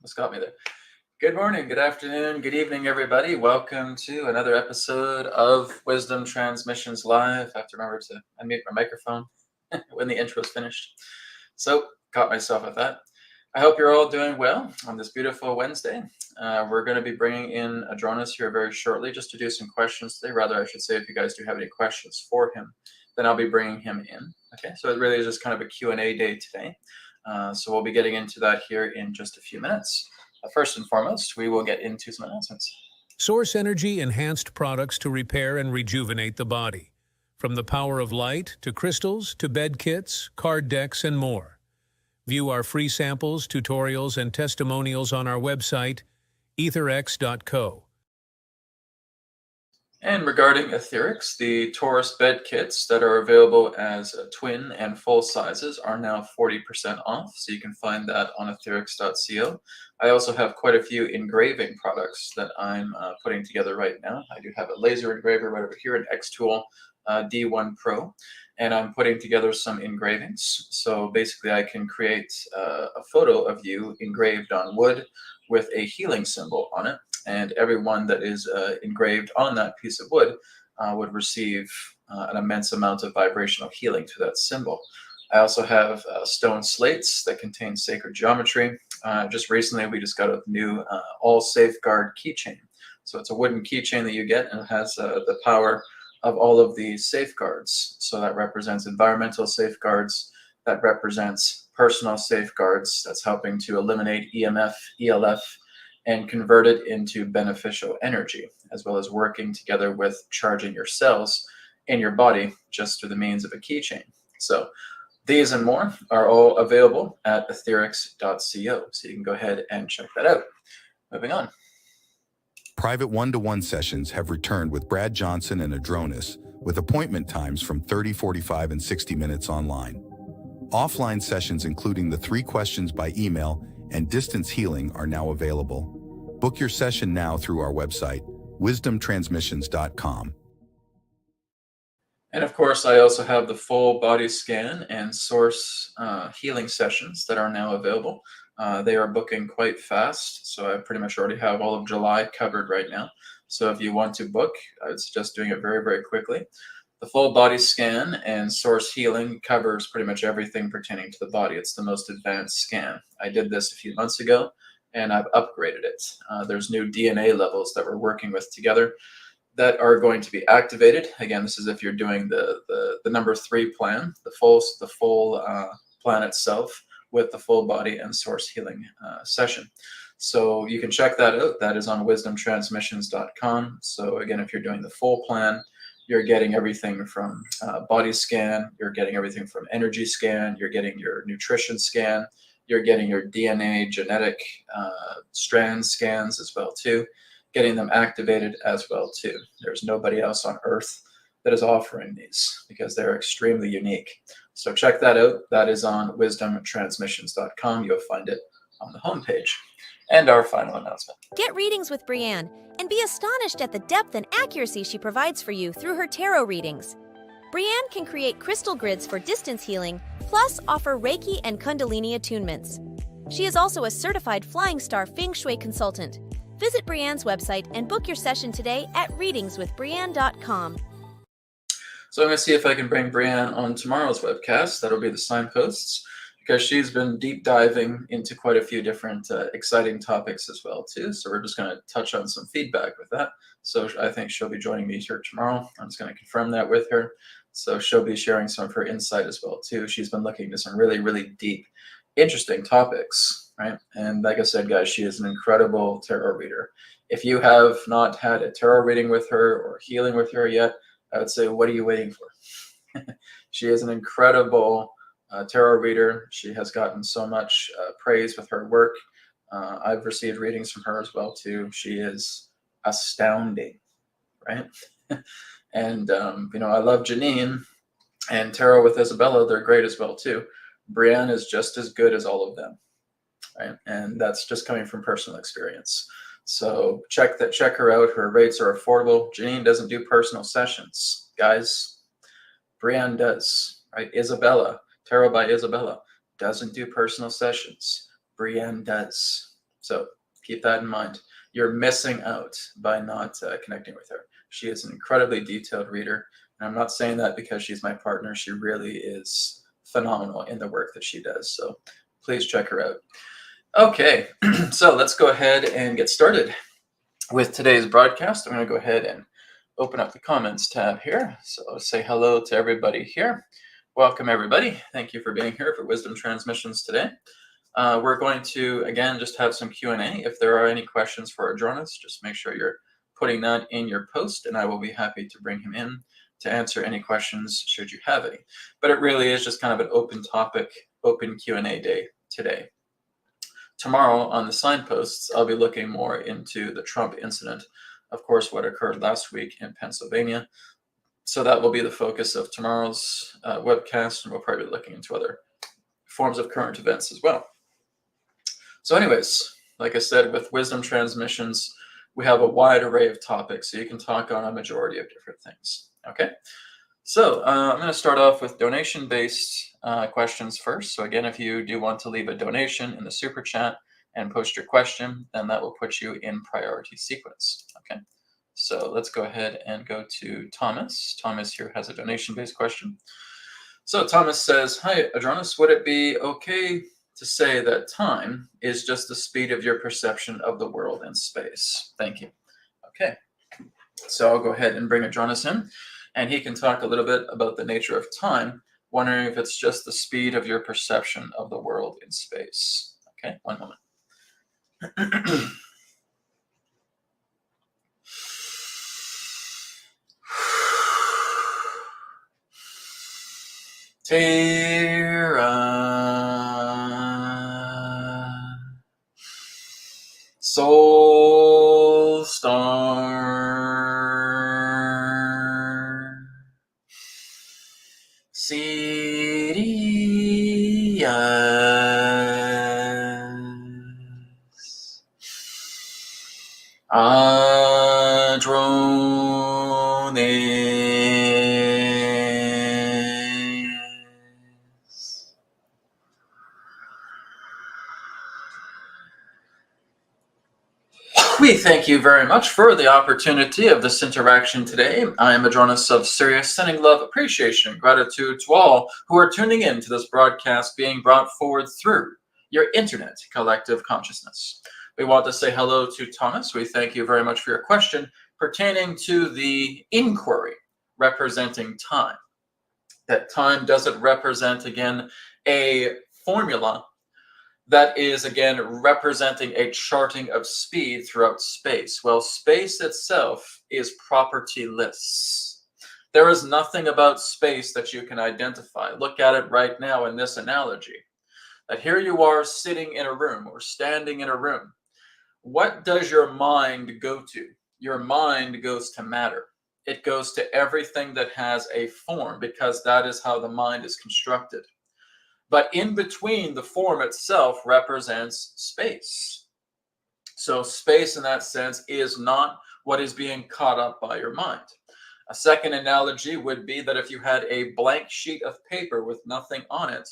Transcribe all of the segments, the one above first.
Almost got me there. Good morning, good afternoon, good evening, everybody. Welcome to another episode of Wisdom Transmissions Live. I have to remember to unmute my microphone when the intro is finished. So, caught myself at that. I hope you're all doing well on this beautiful Wednesday. We're going to be bringing in Adronis here very shortly just to do some questions today. Rather, I should say, if you guys do have any questions for him, then I'll be bringing him in. Okay, so it really is just kind of a Q&A day today. So we'll be getting into that here in just a few minutes. First and foremost, we will get into some announcements. Source Energy enhanced products to repair and rejuvenate the body. From the power of light, to crystals, to bed kits, card decks, and more. View our free samples, tutorials, and testimonials on our website, AetherX.co. And regarding AetherX, the Taurus bed kits that are available as twin and full sizes are now 40% off, so you can find that on AetherX.co. I also have quite a few engraving products that I'm putting together right now. I do have a laser engraver right over here, an X-Tool D1 Pro, and I'm putting together some engravings. So basically I can create a photo of you engraved on wood with a healing symbol on it. And everyone that is engraved on that piece of wood would receive an immense amount of vibrational healing to that symbol. I also have stone slates that contain sacred geometry. Just recently, we just got a new all safeguard keychain. So it's a wooden keychain that you get, and it has the power of all of these safeguards. So that represents environmental safeguards, that represents personal safeguards, that's helping to eliminate EMF, ELF, and convert it into beneficial energy, as well as working together with charging your cells in your body just through the means of a keychain. So these and more are all available at AetherX.co, so you can go ahead and check that out. Moving on. Private one-to-one sessions have returned with Brad Johnson and Adronis, with appointment times from 30, 45, and 60 minutes online. Offline sessions, including the 3 questions by email and distance healing, are now available. Book your session now through our website, wisdomtransmissions.com. And of course, I also have the full body scan and source healing sessions that are now available. They are booking quite fast, so I pretty much already have all of July covered right now. So if you want to book, I would suggest doing it very, very quickly. The full body scan and source healing covers pretty much everything pertaining to the body. It's the most advanced scan. I did this a few months ago, and I've upgraded it. There's new DNA levels that we're working with together that are going to be activated. Again, this is if you're doing the number 3 plan, the full plan itself with the full body and source healing session. So you can check that out. That is on wisdomtransmissions.com. So again, if you're doing the full plan, you're getting everything from body scan, you're getting everything from energy scan, you're getting your nutrition scan, you're getting your DNA genetic strand scans as well too, getting them activated as well too. There's nobody else on earth that is offering these because they're extremely unique. So check that out. That is on wisdomtransmissions.com. You'll find it on the homepage. And our final announcement. Get readings with Brienne and be astonished at the depth and accuracy she provides for you through her tarot readings. Brienne can create crystal grids for distance healing, plus offer Reiki and Kundalini attunements. She is also a certified Flying Star Feng Shui consultant. Visit Brienne's website and book your session today at readingswithbrienne.com. So I'm going to see if I can bring Brienne on tomorrow's webcast. That'll be the signposts, because she's been deep diving into quite a few different exciting topics as well too. So we're just going to touch on some feedback with that. So I think she'll be joining me here tomorrow. I'm just going to confirm that with her. So she'll be sharing some of her insight as well too. She's been looking into some really, really deep, interesting topics, right? And like I said, guys, she is an incredible tarot reader. If you have not had a tarot reading with her or healing with her yet, I would say, what are you waiting for? She is an incredible tarot reader. She has gotten so much praise with her work. I've received readings from her as well too. She is astounding, right? And I love Janine and tarot with Isabella. They're great as well too. Brienne is just as good as all of them, right? And that's just coming from personal experience. So check her out. Her rates are affordable. Janine doesn't do personal sessions, guys. Brienne does, right? Isabella, Tarot by Isabella, doesn't do personal sessions. Brienne does. So keep that in mind. You're missing out by not connecting with her. She is an incredibly detailed reader. And I'm not saying that because she's my partner. She really is phenomenal in the work that she does. So please check her out. Okay, so let's go ahead and get started with today's broadcast. I'm going to go ahead and open up the comments tab here. So I'll say hello to everybody here. Welcome, everybody. Thank you for being here for Wisdom Transmissions today. We're going to, again, just have some Q&A. If there are any questions for Adronis, just make sure you're putting that in your post, and I will be happy to bring him in to answer any questions should you have any. But it really is just kind of an open topic, open Q&A day today. Tomorrow on the signposts, I'll be looking more into the Trump incident, of course, what occurred last week in Pennsylvania. So that will be the focus of tomorrow's webcast, and we'll probably be looking into other forms of current events as well. So anyways, like I said, with Wisdom Transmissions, we have a wide array of topics, so you can talk on a majority of different things. Okay, so I'm going to start off with donation-based questions first. So again, if you do want to leave a donation in the super chat and post your question, then that will put you in priority sequence. Okay, so let's go ahead and go to Thomas. Thomas here has a donation-based question. So Thomas says, hi, Adronis, would it be okay to say that time is just the speed of your perception of the world and space? Thank you. Okay, so I'll go ahead and bring Adronis in, and he can talk a little bit about the nature of time, wondering if it's just the speed of your perception of the world in space. Okay, one moment. Terra, Soul Star, Sirius, Adronis. We thank you very much for the opportunity of this interaction today. I am Adronis of Sirius, sending love, appreciation, and gratitude to all who are tuning in to this broadcast being brought forward through your internet collective consciousness. We want to say hello to Thomas. We thank you very much for your question pertaining to the inquiry representing time. That time doesn't represent, again, a formula that is, again, representing a charting of speed throughout space. Well, space itself is propertyless. There is nothing about space that you can identify. Look at it right now in this analogy. That here you are sitting in a room or standing in a room. What does your mind go to? Your mind goes to matter. It goes to everything that has a form, because that is how the mind is constructed. But in between, the form itself represents space. So space in that sense is not what is being caught up by your mind. A second analogy would be that if you had a blank sheet of paper with nothing on it,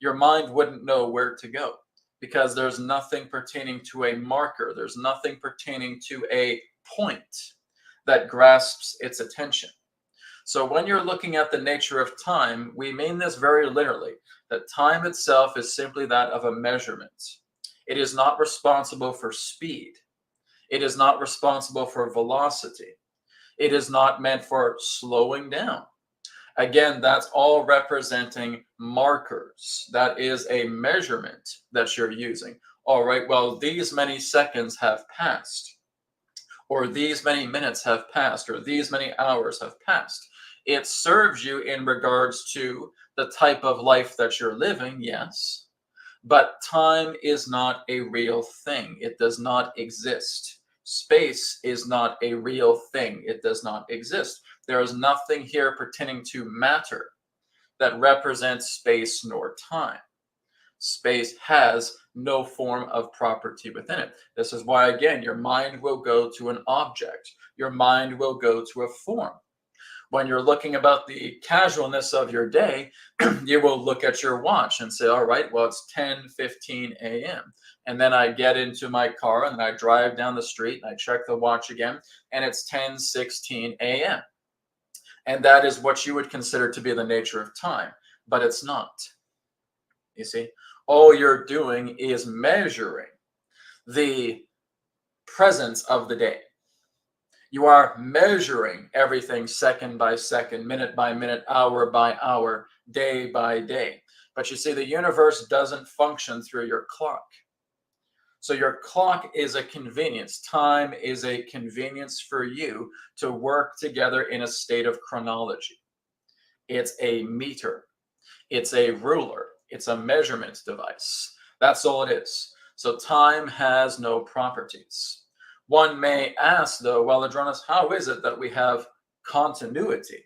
your mind wouldn't know where to go, because there's nothing pertaining to a marker. There's nothing pertaining to a point that grasps its attention. So when you're looking at the nature of time, we mean this very literally, that time itself is simply that of a measurement. It is not responsible for speed. It is not responsible for velocity. It is not meant for slowing down. Again, that's all representing markers. That is a measurement that you're using. All right, well, these many seconds have passed, or these many minutes have passed, or these many hours have passed. It serves you in regards to the type of life that you're living, yes, but time is not a real thing. It does not exist. Space is not a real thing. It does not exist. There is nothing here pertaining to matter that represents space nor time. Space has no form of property within it. This is why, again, your mind will go to an object. Your mind will go to a form. When you're looking about the casualness of your day, you will look at your watch and say, all right, well, it's 10:15 a.m. And then I get into my car and I drive down the street and I check the watch again, and it's 10:16 a.m. And that is what you would consider to be the nature of time, but it's not. You see, all you're doing is measuring the presence of the day. You are measuring everything second by second, minute by minute, hour by hour, day by day. But you see, the universe doesn't function through your clock. So your clock is a convenience. Time is a convenience for you to work together in a state of chronology. It's a meter. It's a ruler. It's a measurement device. That's all it is. So time has no properties. One may ask, though, well, Adronis, how is it that we have continuity?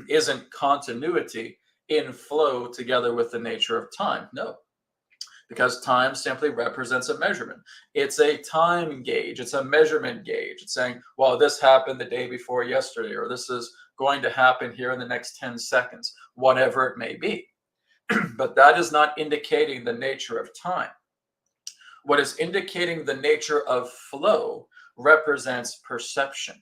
Isn't continuity in flow together with the nature of time? No, because time simply represents a measurement. It's a time gauge. It's a measurement gauge. It's saying, well, this happened the day before yesterday, or this is going to happen here in the next 10 seconds, whatever it may be. But that is not indicating the nature of time. What is indicating the nature of flow represents perception.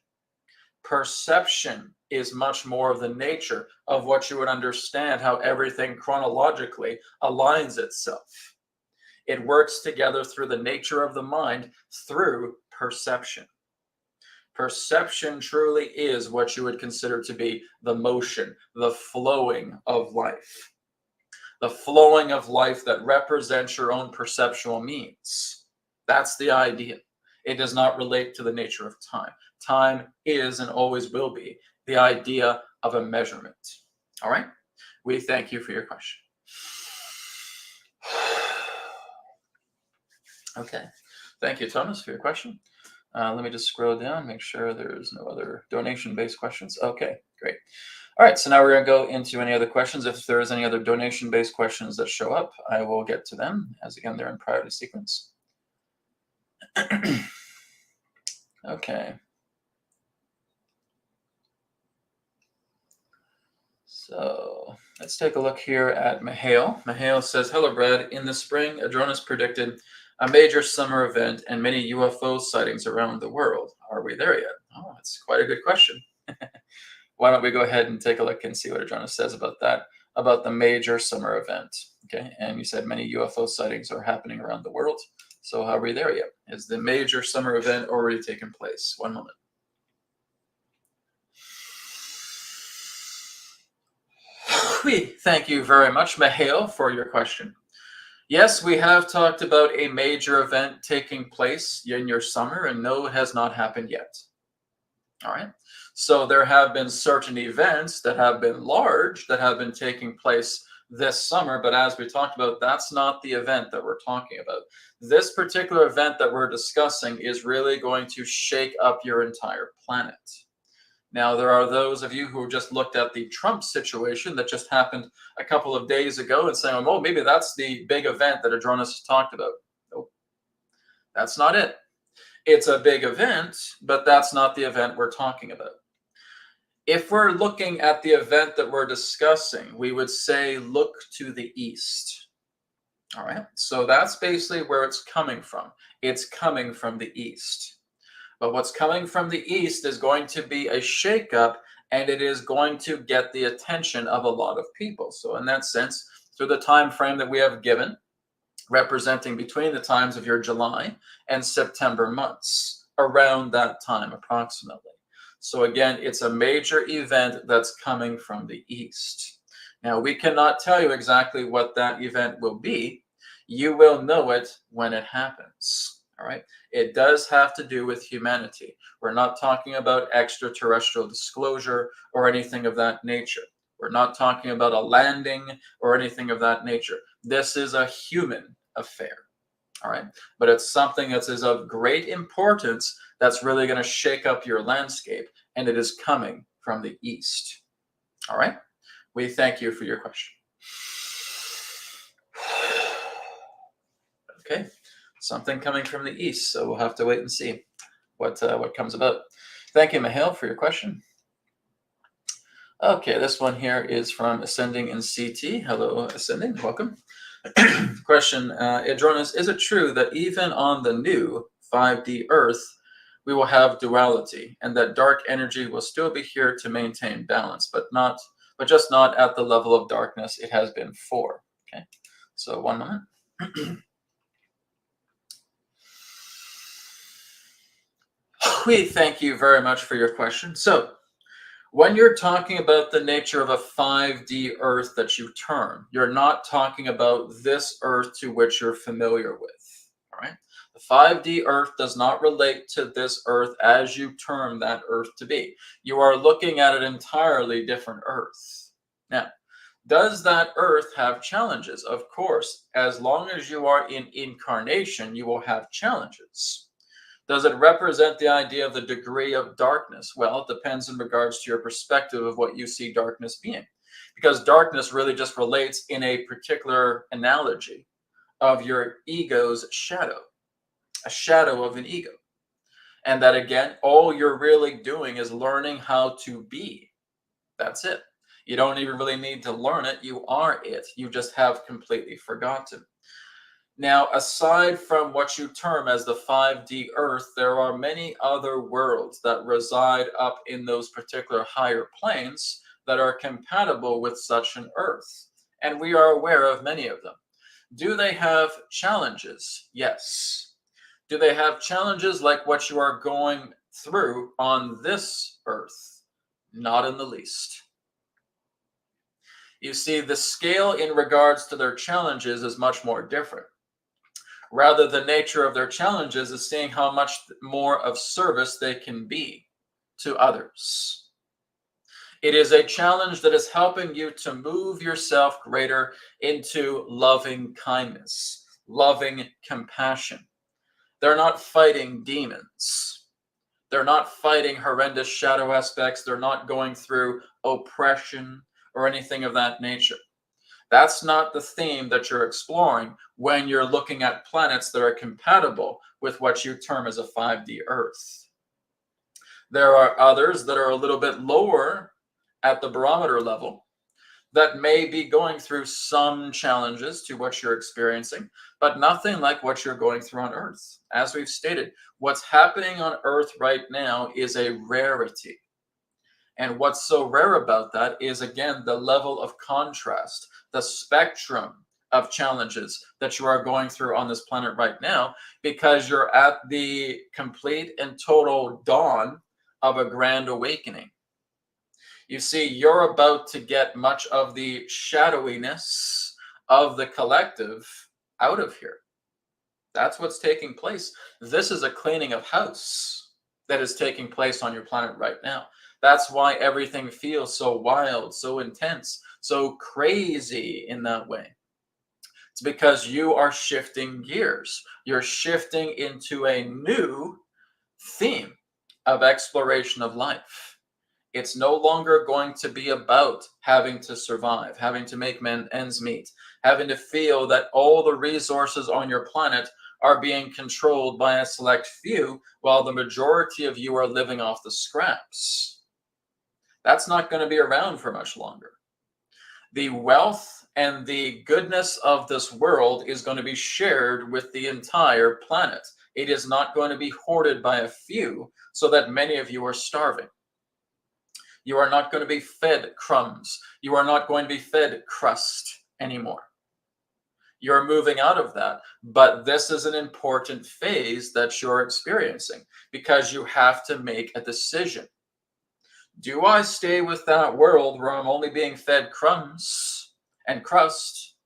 Perception is much more of the nature of what you would understand how everything chronologically aligns itself. It works together through the nature of the mind through perception. Perception truly is what you would consider to be the motion, the flowing of life. The flowing of life that represents your own perceptual means. That's the idea. It does not relate to the nature of time. Time is and always will be the idea of a measurement. All right? We thank you for your question. Okay. Thank you, Thomas, for your question. Let me just scroll down, make sure there's no other donation-based questions. Okay, great. All right, so now we're going to go into any other questions. If there is any other donation-based questions that show up, I will get to them, as again, they're in priority sequence. Okay. So let's take a look here at Mihail. Mihail says, hello, Brad. In the spring, Adronis predicted a major summer event and many UFO sightings around the world. Are we there yet? Oh, that's quite a good question. Why don't we go ahead and take a look and see what Adronis says about that, about the major summer event. Okay, and you said many UFO sightings are happening around the world. So are we there yet? Is the major summer event already taken place? One moment. Thank you very much, Mihail, for your question. Yes, we have talked about a major event taking place in your summer, and no, it has not happened yet. All right. So there have been certain events that have been large that have been taking place this summer, but as we talked about, that's not the event that we're talking about. This particular event that we're discussing is really going to shake up your entire planet. Now, there are those of you who just looked at the Trump situation that just happened a couple of days ago and saying, oh, maybe that's the big event that Adronis has talked about. Nope, that's not it. It's a big event, but that's not the event we're talking about. If we're looking at the event that we're discussing, we would say, look to the east. All right, so that's basically where it's coming from. It's coming from the east. But what's coming from the east is going to be a shakeup, and it is going to get the attention of a lot of people. So in that sense, through the time frame that we have given, representing between the times of your July and September months, around that time approximately. So again, it's a major event that's coming from the east. Now, we cannot tell you exactly what that event will be. You will know it when it happens. All right. It does have to do with humanity. We're not talking about extraterrestrial disclosure or anything of that nature. We're not talking about a landing or anything of that nature. This is a human affair. All right. But it's something that is of great importance that's really going to shake up your landscape, and it is coming from the east. All right. We thank you for your question. Okay. Something coming from the east, so we'll have to wait and see what comes about. Thank you, Mihail, for your question. Okay, this one here is from Ascending in CT. Hello, Ascending, welcome. Question, Adronis, is it true that even on the new 5D Earth, we will have duality, and that dark energy will still be here to maintain balance, but just not at the level of darkness it has been for? Okay, so one moment. We thank you very much for your question. So, when you're talking about the nature of a 5D Earth that you term, you're not talking about this Earth to which you're familiar with. All right? The 5D Earth does not relate to this Earth as you term that Earth to be. You are looking at an entirely different Earth. Now, does that Earth have challenges? Of course. As long as you are in incarnation, you will have challenges. Does it represent the idea of the degree of darkness? Well, it depends in regards to your perspective of what you see darkness being. Because darkness really just relates in a particular analogy of your ego's shadow, a shadow of an ego. And that, again, all you're really doing is learning how to be. That's it. You don't even really need to learn it. You are it. You just have completely forgotten. Now, aside from what you term as the 5D Earth, there are many other worlds that reside up in those particular higher planes that are compatible with such an Earth. And we are aware of many of them. Do they have challenges? Yes. Do they have challenges like what you are going through on this Earth? Not in the least. You see, the scale in regards to their challenges is much more different. Rather, the nature of their challenges is seeing how much more of service they can be to others. It is a challenge that is helping you to move yourself greater into loving kindness, loving compassion. They're not fighting demons. They're not fighting horrendous shadow aspects. They're not going through oppression or anything of that nature. That's not the theme that you're exploring when you're looking at planets that are compatible with what you term as a 5D Earth. There are others that are a little bit lower at the barometer level that may be going through some challenges to what you're experiencing, but nothing like what you're going through on Earth. As we've stated, what's happening on Earth right now is a rarity. And what's so rare about that is, again, the level of contrast, the spectrum of challenges that you are going through on this planet right now, because you're at the complete and total dawn of a grand awakening. You see, you're about to get much of the shadowiness of the collective out of here. That's what's taking place. This is a cleaning of house that is taking place on your planet right now. That's why everything feels so wild, so intense, so crazy in that way. It's because you are shifting gears. You're shifting into a new theme of exploration of life. It's no longer going to be about having to survive, having to make ends meet, having to feel that all the resources on your planet are being controlled by a select few, while the majority of you are living off the scraps. That's not going to be around for much longer. The wealth and the goodness of this world is going to be shared with the entire planet. It is not going to be hoarded by a few so that many of you are starving. You are not going to be fed crumbs. You are not going to be fed crust anymore. You're moving out of that. But this is an important phase that you're experiencing because you have to make a decision. Do I stay with that world where I'm only being fed crumbs and crust?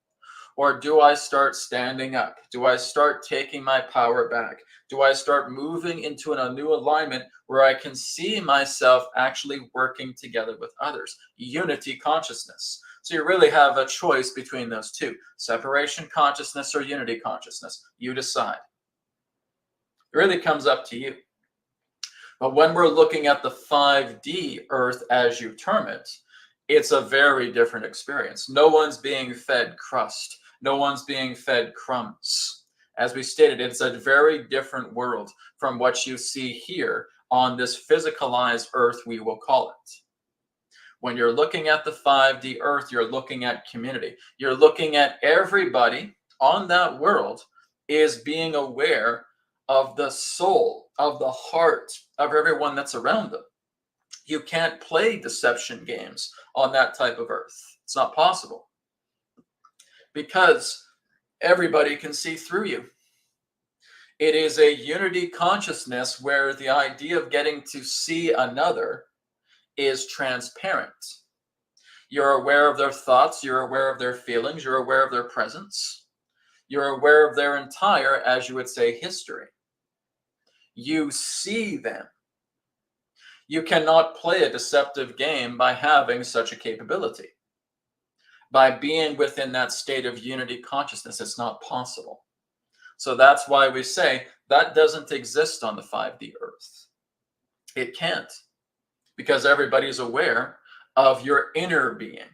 Or do I start standing up? Do I start taking my power back? Do I start moving into a new alignment where I can see myself actually working together with others? Unity consciousness. So you really have a choice between those two. Separation consciousness or unity consciousness. You decide. It really comes up to you. But when we're looking at the 5D Earth, as you term it, it's a very different experience. No one's being fed crust. No one's being fed crumbs. As we stated, it's a very different world from what you see here on this physicalized Earth, we will call it. When you're looking at the 5D Earth, you're looking at community. You're looking at everybody on that world is being aware of the soul, of the heart of everyone that's around them. You can't play deception games on that type of Earth. It's not possible because everybody can see through you. It is a unity consciousness where the idea of getting to see another is transparent. You're aware of their thoughts, you're aware of their feelings, you're aware of their presence, you're aware of their entire, as you would say, history. You see them. You cannot play a deceptive game by having such a capability. By being within that state of unity consciousness, it's not possible. So that's why we say that doesn't exist on the 5D Earth. It can't, because everybody's aware of your inner being.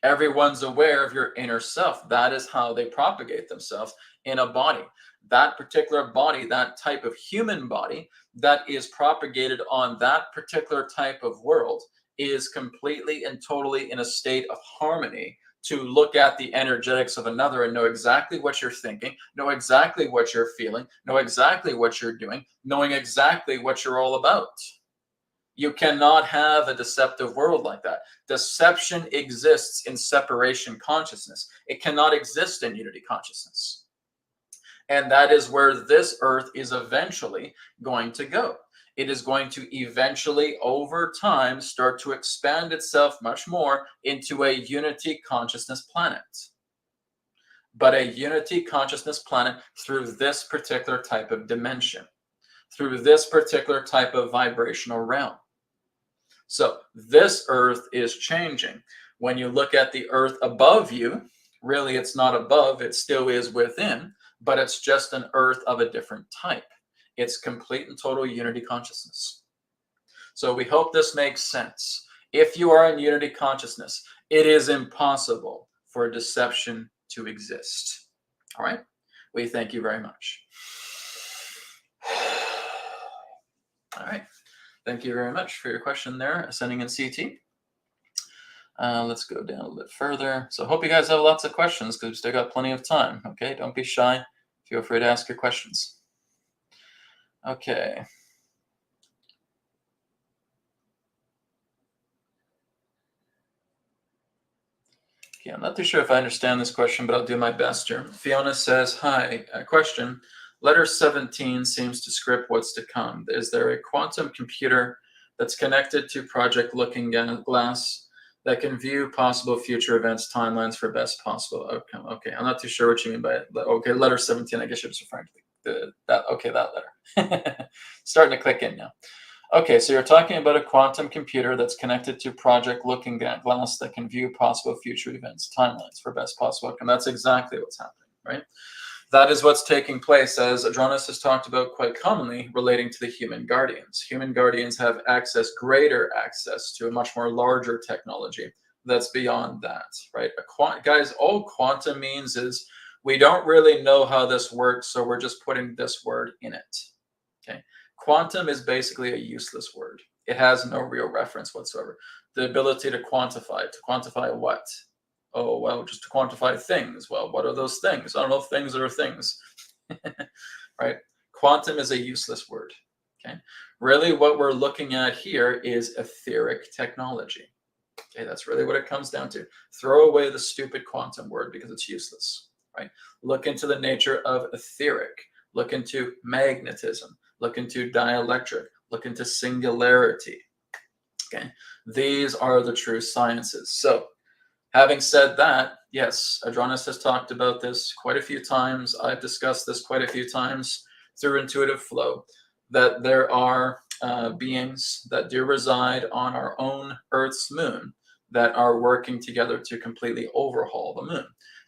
Everyone's aware of your inner self. That is how they propagate themselves in a body. That particular body, that type of human body that is propagated on that particular type of world is completely and totally in a state of harmony to look at the energetics of another and know exactly what you're thinking, know exactly what you're feeling, know exactly what you're doing, knowing exactly what you're all about. You cannot have a deceptive world like that. Deception exists in separation consciousness. It cannot exist in unity consciousness. And that is where this Earth is eventually going to go. It is going to eventually, over time, start to expand itself much more into a unity consciousness planet. But a unity consciousness planet through this particular type of dimension, through this particular type of vibrational realm. So this Earth is changing. When you look at the Earth above you, really it's not above, it still is within, but it's just an Earth of a different type. It's complete and total unity consciousness. So we hope this makes sense. If you are in unity consciousness, it is impossible for deception to exist. All right? We thank you very much. All right. Thank you very much for your question there, Ascending in CT. Let's go down a little bit further. So I hope you guys have lots of questions because we still got plenty of time. Okay, don't be shy. Feel free to ask your questions. Okay. Okay, I'm not too sure if I understand this question, but I'll do my best here. Fiona says, hi, question. Letter 17 seems to script what's to come. Is there a quantum computer that's connected to Project Looking Glass that can view possible future events, timelines for best possible outcome? Okay, I'm not too sure what you mean by it. Okay, letter 17, I guess you're just referring to that letter. Starting to click in now. Okay, so you're talking about a quantum computer that's connected to Project Looking Glass that can view possible future events, timelines for best possible outcome. That's exactly what's happening, right? That is what's taking place, as Adronis has talked about quite commonly, relating to the human guardians. Human guardians have access, greater access to a much more larger technology that's beyond that, right? Guys, all quantum means is we don't really know how this works, so we're just putting this word in it, okay? Quantum is basically a useless word. It has no real reference whatsoever. The ability to quantify what? Oh, well, just to quantify things. Well, what are those things? I don't know if things are things, right? Quantum is a useless word, okay? Really what we're looking at here is etheric technology, okay? That's really what it comes down to. Throw away the stupid quantum word because it's useless, right? Look into the nature of etheric. Look into magnetism. Look into dielectric. Look into singularity, okay? These are the true sciences. So, having said that, yes, Adronis has talked about this quite a few times. I've discussed this quite a few times through intuitive flow, that there are beings that do reside on our own Earth's moon that are working together to completely overhaul the moon.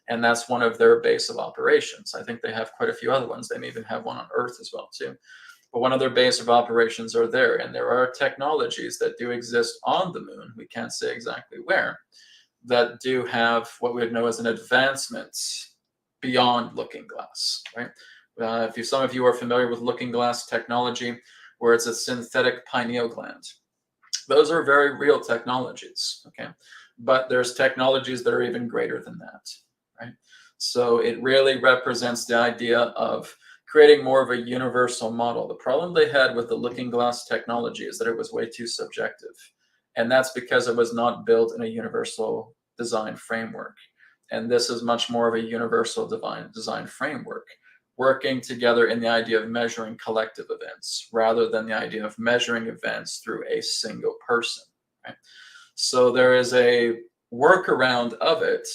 And that's one of their base of operations. I think they have quite a few other ones. They may even have one on Earth as well, too. But one of their base of operations are there. And there are technologies that do exist on the moon. We can't say exactly where, that do have what we would know as an advancement beyond looking glass, right? If some of you are familiar with looking glass technology, where it's a synthetic pineal gland. Those are very real technologies, okay? But there's technologies that are even greater than that, right? So it really represents the idea of creating more of a universal model. The problem they had with the looking glass technology is that it was way too subjective. And that's because it was not built in a universal design framework. And this is much more of a universal design framework, working together in the idea of measuring collective events rather than the idea of measuring events through a single person, right? So there is a workaround of it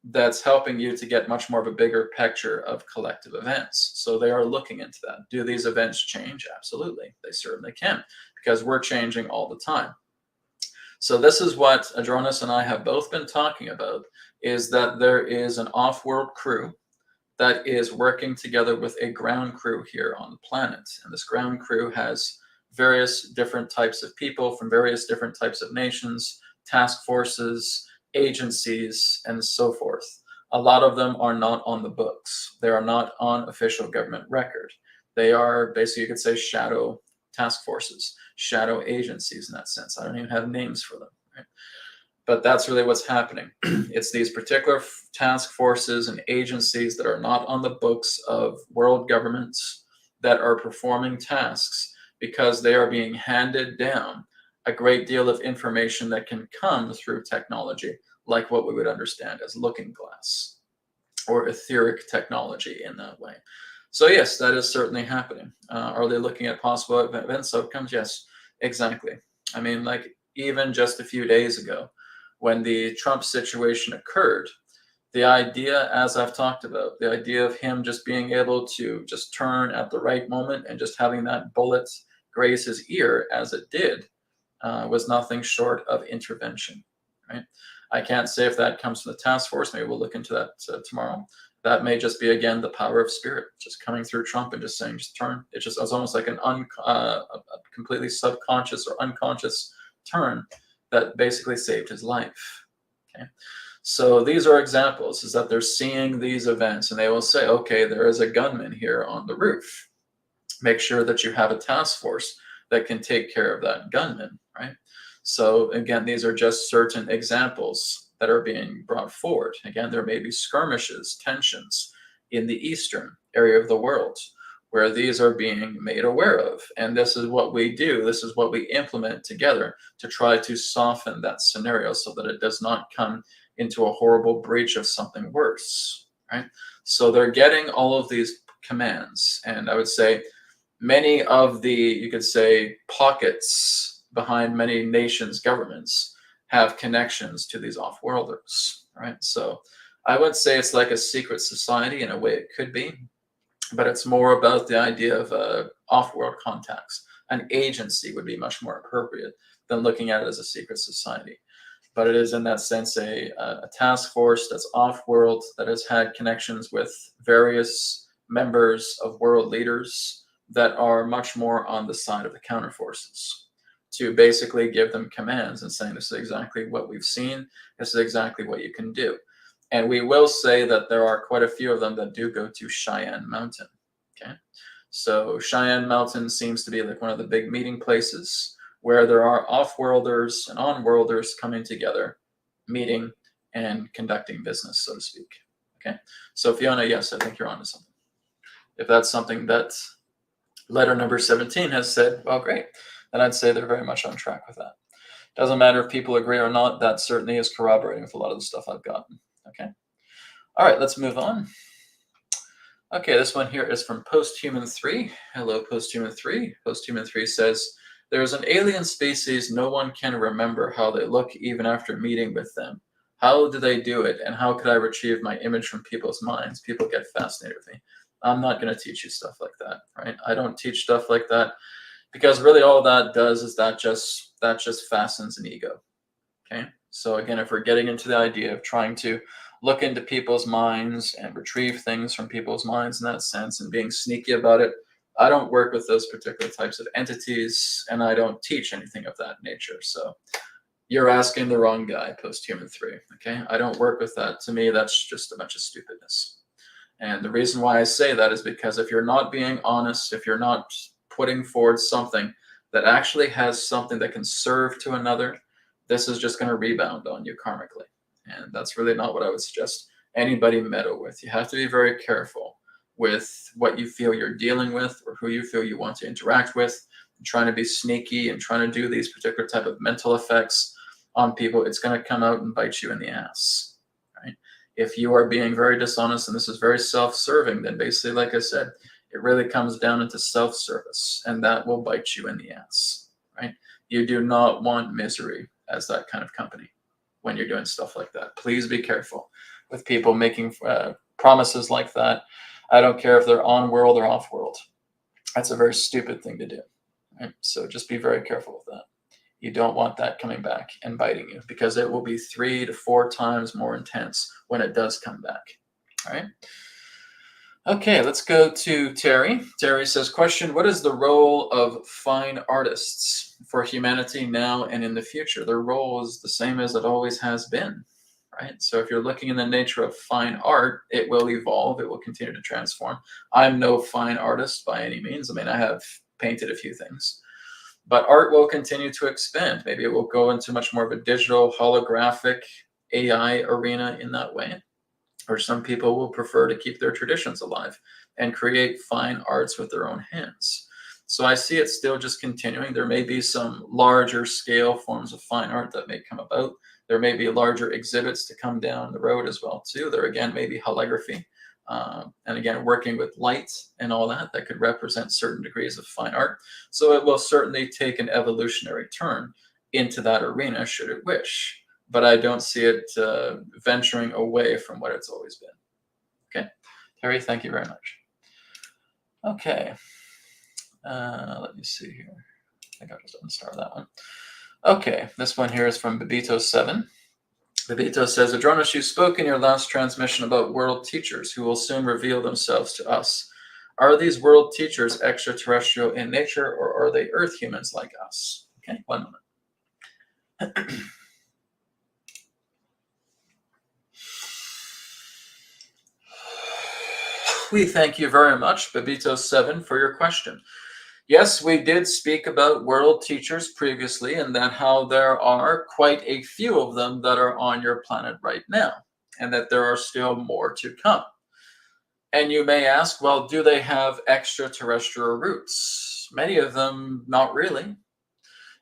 that's helping you to get much more of a bigger picture of collective events. So they are looking into that. Do these events change? Absolutely. They certainly can, because we're changing all the time. So this is what Adronis and I have both been talking about, is that there is an off-world crew that is working together with a ground crew here on the planet. And this ground crew has various different types of people from various different types of nations, task forces, agencies, and so forth. A lot of them are not on the books. They are not on official government record. They are basically, you could say, shadow task forces, shadow agencies in that sense. I don't even have names for them, right? But that's really what's happening. It's these particular task forces and agencies that are not on the books of world governments that are performing tasks because they are being handed down a great deal of information that can come through technology, like what we would understand as looking glass or etheric technology in that way. So yes, that is certainly happening. Are they looking at possible events outcomes? Yes, exactly. I mean, like even just a few days ago, when the Trump situation occurred, the idea, as I've talked about, the idea of him just being able to just turn at the right moment and just having that bullet graze his ear as it did, was nothing short of intervention, right? I can't say if that comes from the task force. Maybe we'll look into that tomorrow. That may just be, again, the power of spirit just coming through Trump and just saying, just turn. It's almost like a completely subconscious or unconscious turn that basically saved his life, okay? So these are examples, is that they're seeing these events and they will say, okay, there is a gunman here on the roof. Make sure that you have a task force that can take care of that gunman, right? So again, these are just certain examples that are being brought forward. Again, there may be skirmishes, tensions in the eastern area of the world where these are being made aware of. And this is what we do. This is what we implement together to try to soften that scenario so that it does not come into a horrible breach of something worse, right? So they're getting all of these commands. And I would say many of the, you could say, pockets behind many nations' governments have connections to these off-worlders, right? So I would say it's like a secret society in a way it could be, but it's more about the idea of off-world contacts. An agency would be much more appropriate than looking at it as a secret society. But it is in that sense a task force that's off-world, that has had connections with various members of world leaders that are much more on the side of the counterforces, to basically give them commands and saying, this is exactly what we've seen, this is exactly what you can do. And we will say that there are quite a few of them that do go to Cheyenne Mountain, okay? So Cheyenne Mountain seems to be like one of the big meeting places where there are off-worlders and on-worlders coming together, meeting and conducting business, so to speak, okay? So Fiona, yes, I think you're onto something. If that's something that letter number 17 has said, well, great. Then I'd say they're very much on track with that. Doesn't matter if people agree or not, that certainly is corroborating with a lot of the stuff I've gotten, okay? All right, let's move on. Okay, this one here is from Posthuman 3. Hello, Posthuman 3. Posthuman 3 says, there is an alien species no one can remember how they look even after meeting with them. How do they do it, and how could I retrieve my image from people's minds? People get fascinated with me. I'm not going to teach you stuff like that, right? I don't teach stuff like that because really all that does is that just fastens an ego, okay? So again, if we're getting into the idea of trying to look into people's minds and retrieve things from people's minds in that sense and being sneaky about it, I don't work with those particular types of entities, and I don't teach anything of that nature. So you're asking the wrong guy, Posthuman 3, okay? I don't work with that. To me, that's just a bunch of stupidness. And the reason why I say that is because if you're not being honest, if you're not putting forward something that actually has something that can serve to another, this is just going to rebound on you karmically. And that's really not what I would suggest anybody meddle with. You have to be very careful with what you feel you're dealing with or who you feel you want to interact with. Trying to be sneaky and trying to do these particular type of mental effects on people, it's going to come out and bite you in the ass, right? If you are being very dishonest and this is very self-serving, then basically, like I said, it really comes down into self-service, and that will bite you in the ass, right? You do not want misery as that kind of company when you're doing stuff like that. Please be careful with people making promises like that. I don't care if they're on world or off world. That's a very stupid thing to do, right? So just be very careful with that. You don't want that coming back and biting you, because it will be 3 to 4 times more intense when it does come back. All right. Okay, let's go to Terry. Terry says, question, what is the role of fine artists for humanity now and in the future? Their role is the same as it always has been, right? So if you're looking in the nature of fine art, it will evolve. It will continue to transform. I'm no fine artist by any means. I mean, I have painted a few things. But art will continue to expand. Maybe it will go into much more of a digital, holographic AI arena in that way. Or some people will prefer to keep their traditions alive and create fine arts with their own hands. So I see it still just continuing. There may be some larger scale forms of fine art that may come about. There may be larger exhibits to come down the road as well too. There again may be holography. And again, working with light and all that, that could represent certain degrees of fine art. So it will certainly take an evolutionary turn into that arena should it wish. But I don't see it venturing away from what it's always been. Okay, Terry, thank you very much. Okay, let me see here. I think I'll just unstar that one. Okay, this one here is from Babito7. Babito says, Adronis, you spoke in your last transmission about world teachers who will soon reveal themselves to us. Are these world teachers extraterrestrial in nature, or are they Earth humans like us? Okay, one moment. We thank you very much, Babito7, for your question. Yes, we did speak about world teachers previously, and that how there are quite a few of them that are on your planet right now, and that there are still more to come. And you may ask, well, do they have extraterrestrial roots? Many of them, not really.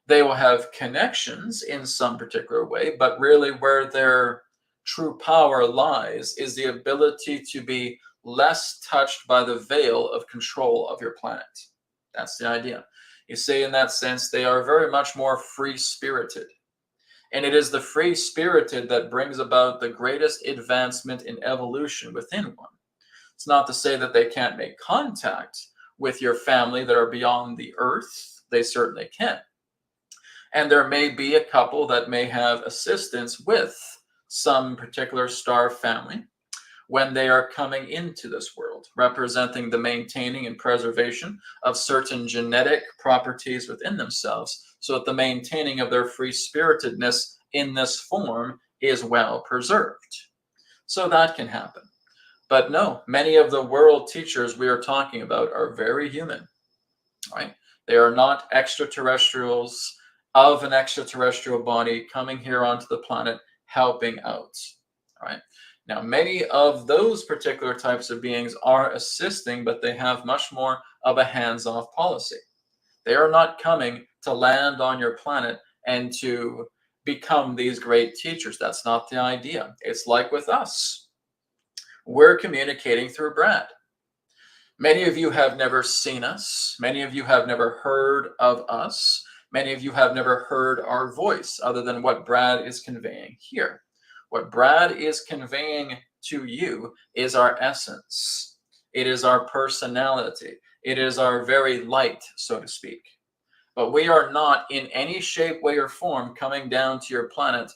They will have connections in some particular way, but really where their true power lies is the ability to be less touched by the veil of control of your planet. That's the idea. You see, in that sense, they are very much more free-spirited. And it is the free-spirited that brings about the greatest advancement in evolution within one. It's not to say that they can't make contact with your family that are beyond the earth. They certainly can. And there may be a couple that may have assistance with some particular star family when they are coming into this world, representing the maintaining and preservation of certain genetic properties within themselves, so that the maintaining of their free-spiritedness in this form is well preserved. So that can happen. But no, many of the world teachers we are talking about are very human, right? They are not extraterrestrials of an extraterrestrial body coming here onto the planet helping out, right? Now, many of those particular types of beings are assisting, but they have much more of a hands-off policy. They are not coming to land on your planet and to become these great teachers. That's not the idea. It's like with us. We're communicating through Brad. Many of you have never seen us. Many of you have never heard of us. Many of you have never heard our voice other than what Brad is conveying here. What Brad is conveying to you is our essence. It is our personality. It is our very light, so to speak. But we are not in any shape, way, or form coming down to your planet,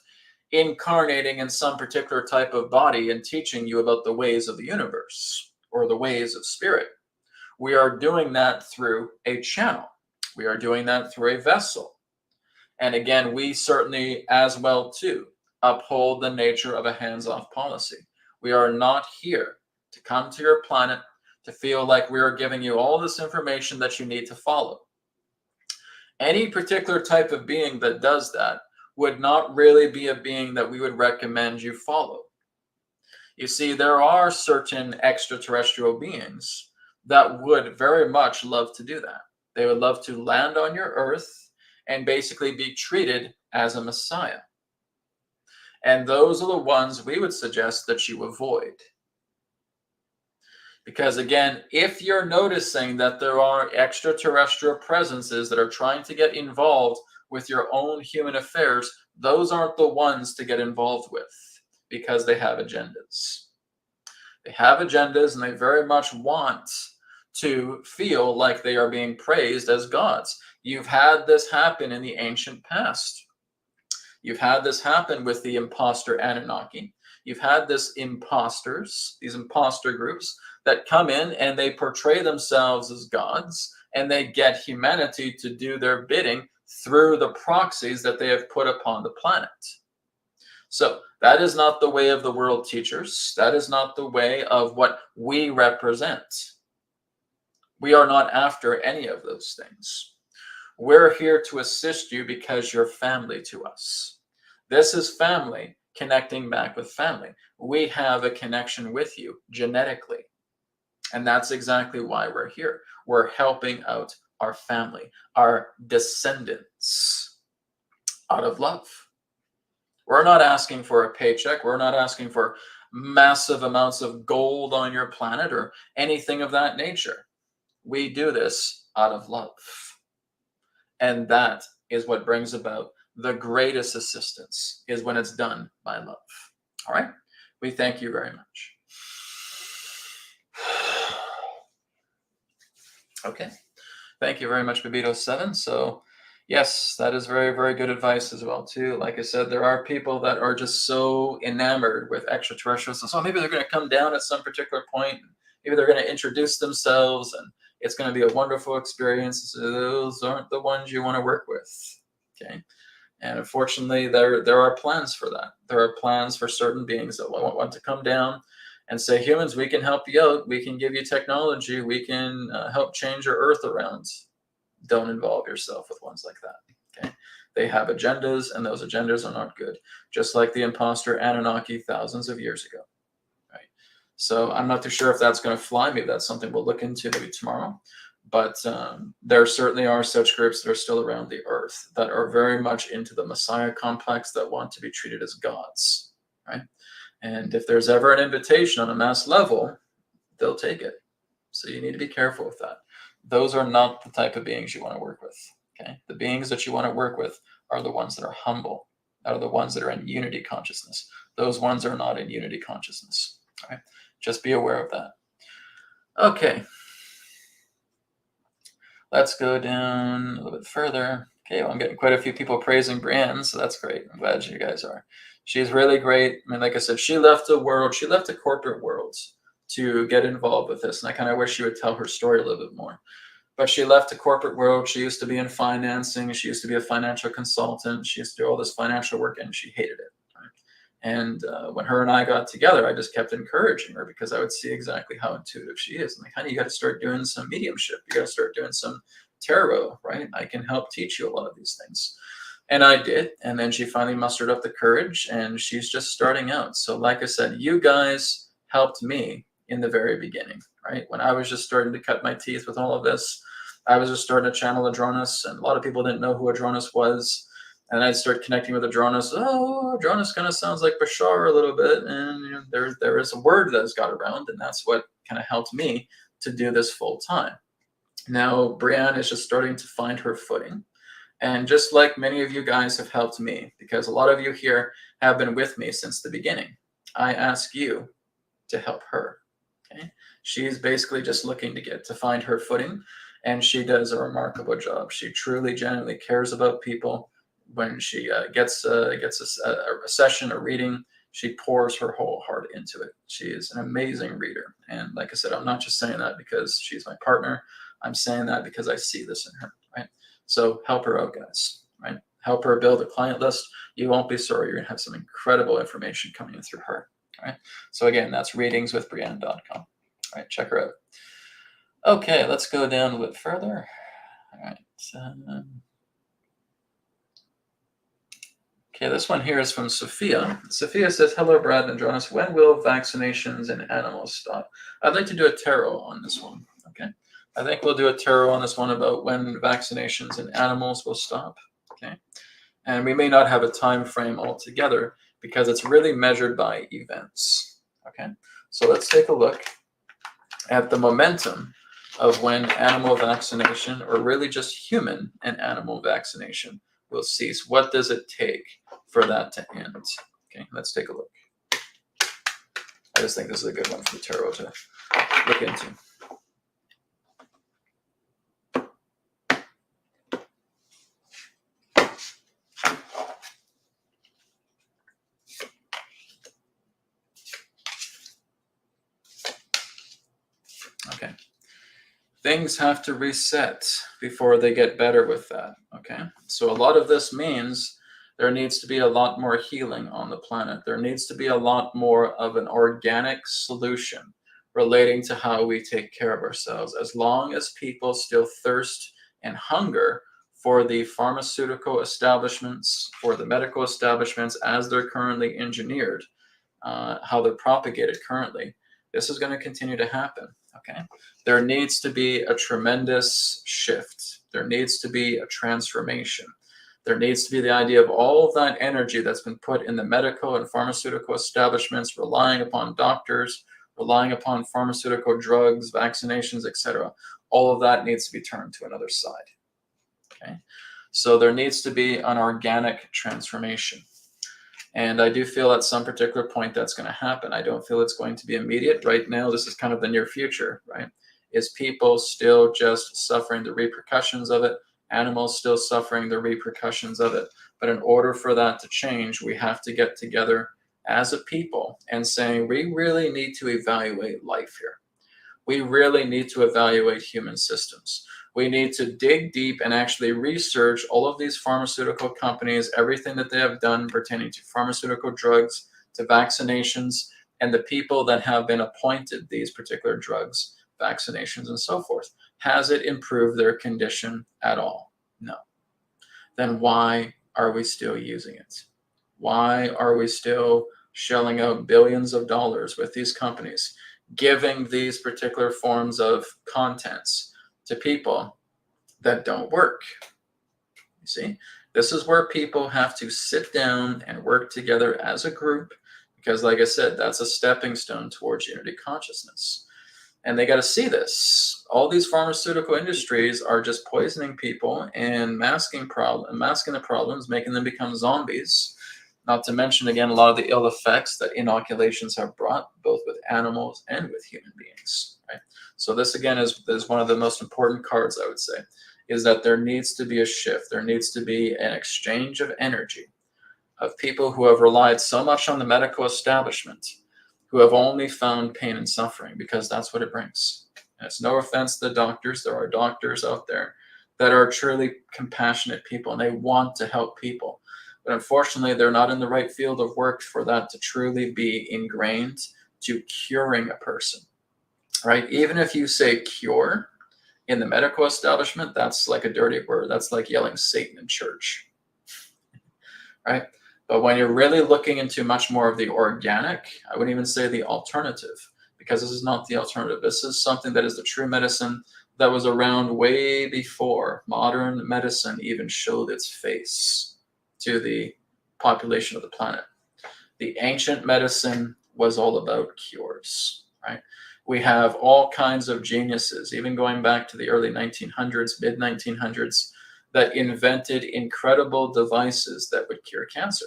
incarnating in some particular type of body and teaching you about the ways of the universe or the ways of spirit. We are doing that through a channel. We are doing that through a vessel. And again, we certainly as well too uphold the nature of a hands-off policy. We are not here to come to your planet to feel like we are giving you all this information that you need to follow. Any particular type of being that does that would not really be a being that we would recommend you follow. You see, there are certain extraterrestrial beings that would very much love to do that. They would love to land on your earth and basically be treated as a messiah. And those are the ones we would suggest that you avoid. Because again, if you're noticing that there are extraterrestrial presences that are trying to get involved with your own human affairs, those aren't the ones to get involved with, because they have agendas. They have agendas, and they very much want to feel like they are being praised as gods. You've had this happen in the ancient past. You've had this happen with the imposter Anunnaki. You've had these imposter groups that come in and they portray themselves as gods, and they get humanity to do their bidding through the proxies that they have put upon the planet. So that is not the way of the world teachers. That is not the way of what we represent. We are not after any of those things. We're here to assist you because you're family to us. This is family connecting back with family. We have a connection with you genetically. And that's exactly why we're here. We're helping out our family, our descendants, out of love. We're not asking for a paycheck. We're not asking for massive amounts of gold on your planet or anything of that nature. We do this out of love. And that is what brings about the greatest assistance, is when it's done by love. All right? We thank you very much. Okay. Thank you very much, Babito7. So, yes, that is very, very good advice as well, too. Like I said, there are people that are just so enamored with extraterrestrials. And so maybe they're going to come down at some particular point. Maybe they're going to introduce themselves, and it's going to be a wonderful experience. So those aren't the ones you want to work with. Okay. And unfortunately, there are plans for that. There are plans for certain beings that want to come down and say, humans, we can help you out. We can give you technology. We can help change your earth around. Don't involve yourself with ones like that. Okay. They have agendas, and those agendas are not good. Just like the imposter Anunnaki thousands of years ago. Right. So I'm not too sure if that's going to fly. Maybe that's something we'll look into maybe tomorrow. But there certainly are such groups that are still around the earth that are very much into the Messiah complex, that want to be treated as gods, right? And if there's ever an invitation on a mass level, they'll take it. So you need to be careful with that. Those are not the type of beings you want to work with, okay? The beings that you want to work with are the ones that are humble, are the ones that are in unity consciousness. Those ones are not in unity consciousness, all right? Just be aware of that. Okay. Let's go down a little bit further. Okay, well, I'm getting quite a few people praising Brienne, so that's great. I'm glad you guys are. She's really great. I mean, like I said, she left the corporate world to get involved with this, and I kind of wish she would tell her story a little bit more. But she left the corporate world. She used to be in financing. She used to be a financial consultant. She used to do all this financial work, and she hated it. And when her and I got together, I just kept encouraging her, because I would see exactly how intuitive she is. I'm like, honey, you got to start doing some mediumship. You got to start doing some tarot, right? I can help teach you a lot of these things. And I did. And then she finally mustered up the courage, and she's just starting out. So like I said, you guys helped me in the very beginning, right? When I was just starting to cut my teeth with all of this, I was just starting to channel Adronis, and a lot of people didn't know who Adronis was. And I'd start connecting with Adronis. Oh, Adronis kind of sounds like Bashar a little bit. And you know, there is a word that has got around, and that's what kind of helped me to do this full time. Now, Brienne is just starting to find her footing. And just like many of you guys have helped me, because a lot of you here have been with me since the beginning, I ask you to help her. Okay? She's basically just looking to find her footing, and she does a remarkable job. She truly, genuinely cares about people. When she gets a session, a reading, she pours her whole heart into it. She is an amazing reader. And like I said, I'm not just saying that because she's my partner. I'm saying that because I see this in her, right? So help her out, guys, right? Help her build a client list. You won't be sorry. You're going to have some incredible information coming in through her, right? So again, that's readingswithbrienne.com. All right, check her out. Okay, let's go down a bit further. All right. Okay, this one here is from Sophia. Sophia says, hello, Brad and Adronis. When will vaccinations in animals stop? I'd like to do a tarot on this one. Okay. I think we'll do a tarot on this one about when vaccinations in animals will stop. Okay. And we may not have a time frame altogether because it's really measured by events. Okay. So let's take a look at the momentum of when animal vaccination, or really just human and animal vaccination, will cease. What does it take for that to end? Okay, let's take a look. I just think this is a good one for the tarot to look into. Okay. Things have to reset before they get better with that, okay? So a lot of this means there needs to be a lot more healing on the planet. There needs to be a lot more of an organic solution relating to how we take care of ourselves. As long as people still thirst and hunger for the pharmaceutical establishments, for the medical establishments as they're currently engineered, how they're propagated currently, this is going to continue to happen, okay? There needs to be a tremendous shift. There needs to be a transformation. There needs to be the idea of all of that energy that's been put in the medical and pharmaceutical establishments, relying upon doctors, relying upon pharmaceutical drugs, vaccinations, etc. All of that needs to be turned to another side, okay? So there needs to be an organic transformation. And I do feel at some particular point that's going to happen. I don't feel it's going to be immediate. Right now, this is kind of the near future, right? Is people still just suffering the repercussions of it? Animals still suffering the repercussions of it? But in order for that to change, we have to get together as a people and saying, we really need to evaluate life here. We really need to evaluate human systems. We need to dig deep and actually research all of these pharmaceutical companies, everything that they have done pertaining to pharmaceutical drugs, to vaccinations, and the people that have been appointed these particular drugs, vaccinations, and so forth. Has it improved their condition at all? No. Then why are we still using it? Why are we still shelling out billions of dollars with these companies, giving these particular forms of contents to people that don't work? You see, this is where people have to sit down and work together as a group, because like I said, that's a stepping stone towards unity consciousness. And they got to see this. All these pharmaceutical industries are just poisoning people and masking the problems, making them become zombies. Not to mention, again, a lot of the ill effects that inoculations have brought, both with animals and with human beings. Right? So this, again, is one of the most important cards, I would say, is that there needs to be a shift. There needs to be an exchange of energy of people who have relied so much on the medical establishment, who have only found pain and suffering, because that's what it brings. And it's no offense to the doctors. There are doctors out there that are truly compassionate people, and they want to help people. But unfortunately, they're not in the right field of work for that to truly be ingrained to curing a person, right? Even if you say cure in the medical establishment, that's like a dirty word. That's like yelling Satan in church, right? But when you're really looking into much more of the organic, I wouldn't even say the alternative, because this is not the alternative. This is something that is the true medicine that was around way before modern medicine even showed its face to the population of the planet. The ancient medicine was all about cures, right? We have all kinds of geniuses, even going back to the early 1900s, mid 1900s, that invented incredible devices that would cure cancer,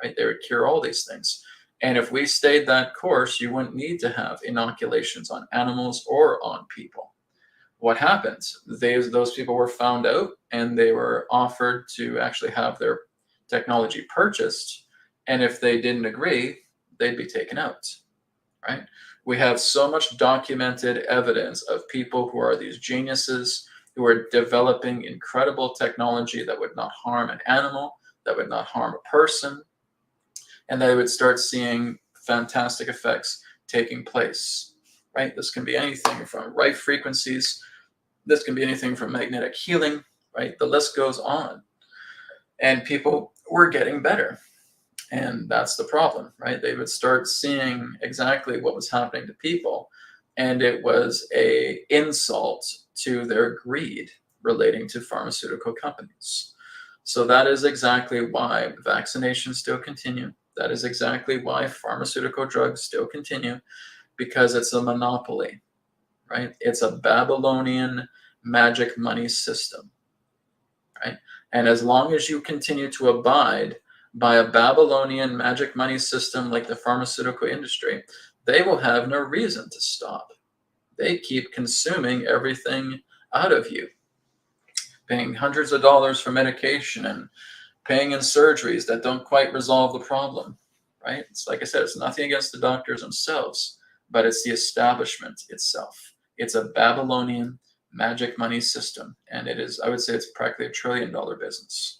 right? They would cure all these things. And if we stayed that course, you wouldn't need to have inoculations on animals or on people. What happened? Those people were found out, and they were offered to actually have their technology purchased. And if they didn't agree, they'd be taken out, right? We have so much documented evidence of people who are these geniuses, who are developing incredible technology that would not harm an animal, that would not harm a person, and they would start seeing fantastic effects taking place, right? This can be anything from right frequencies. This can be anything from magnetic healing, right? The list goes on. And people were getting better. And that's the problem, right? They would start seeing exactly what was happening to people, and it was a insult to their greed relating to pharmaceutical companies. So that is exactly why vaccinations still continue. That is exactly why pharmaceutical drugs still continue, because it's a monopoly, right? It's a Babylonian magic money system, right? And as long as you continue to abide by a Babylonian magic money system like the pharmaceutical industry, they will have no reason to stop. They keep consuming everything out of you, paying hundreds of dollars for medication and paying in surgeries that don't quite resolve the problem, right? It's like I said, it's nothing against the doctors themselves, but it's the establishment itself. It's a Babylonian magic money system, and it is, I would say, it's practically $1 trillion business,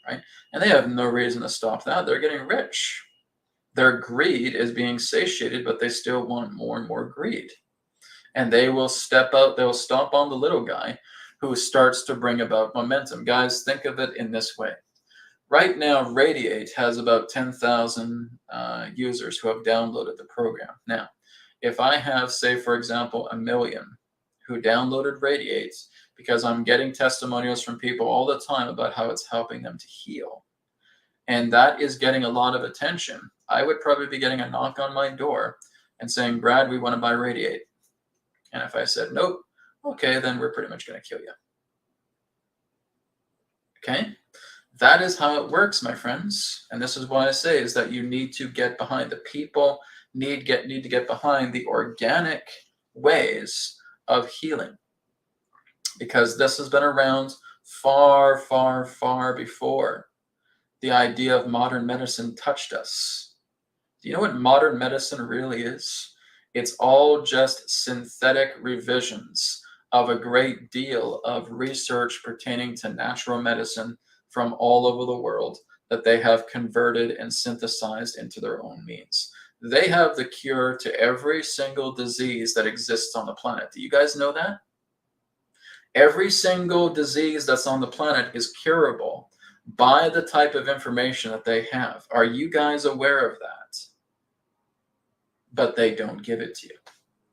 right? And they have no reason to stop that. They're getting rich. Their greed is being satiated, but they still want more and more greed. And they will step out, they'll stomp on the little guy who starts to bring about momentum. Guys, think of it in this way. Right now, RAYD8 has about 10,000 users who have downloaded the program. Now, if I have, say, for example, 1 million who downloaded RAYD8, because I'm getting testimonials from people all the time about how it's helping them to heal, and that is getting a lot of attention, I would probably be getting a knock on my door and saying, Brad, we want to buy RAYD8. And if I said, nope, okay, then we're pretty much going to kill you. Okay? That is how it works, my friends. And this is why I say is that you need to get behind the people, need to get behind the organic ways of healing. Because this has been around far, far, far before the idea of modern medicine touched us. Do you know what modern medicine really is? It's all just synthetic revisions of a great deal of research pertaining to natural medicine from all over the world that they have converted and synthesized into their own means. They have the cure to every single disease that exists on the planet. Do you guys know that? Every single disease that's on the planet is curable by the type of information that they have. Are you guys aware of that? But they don't give it to you.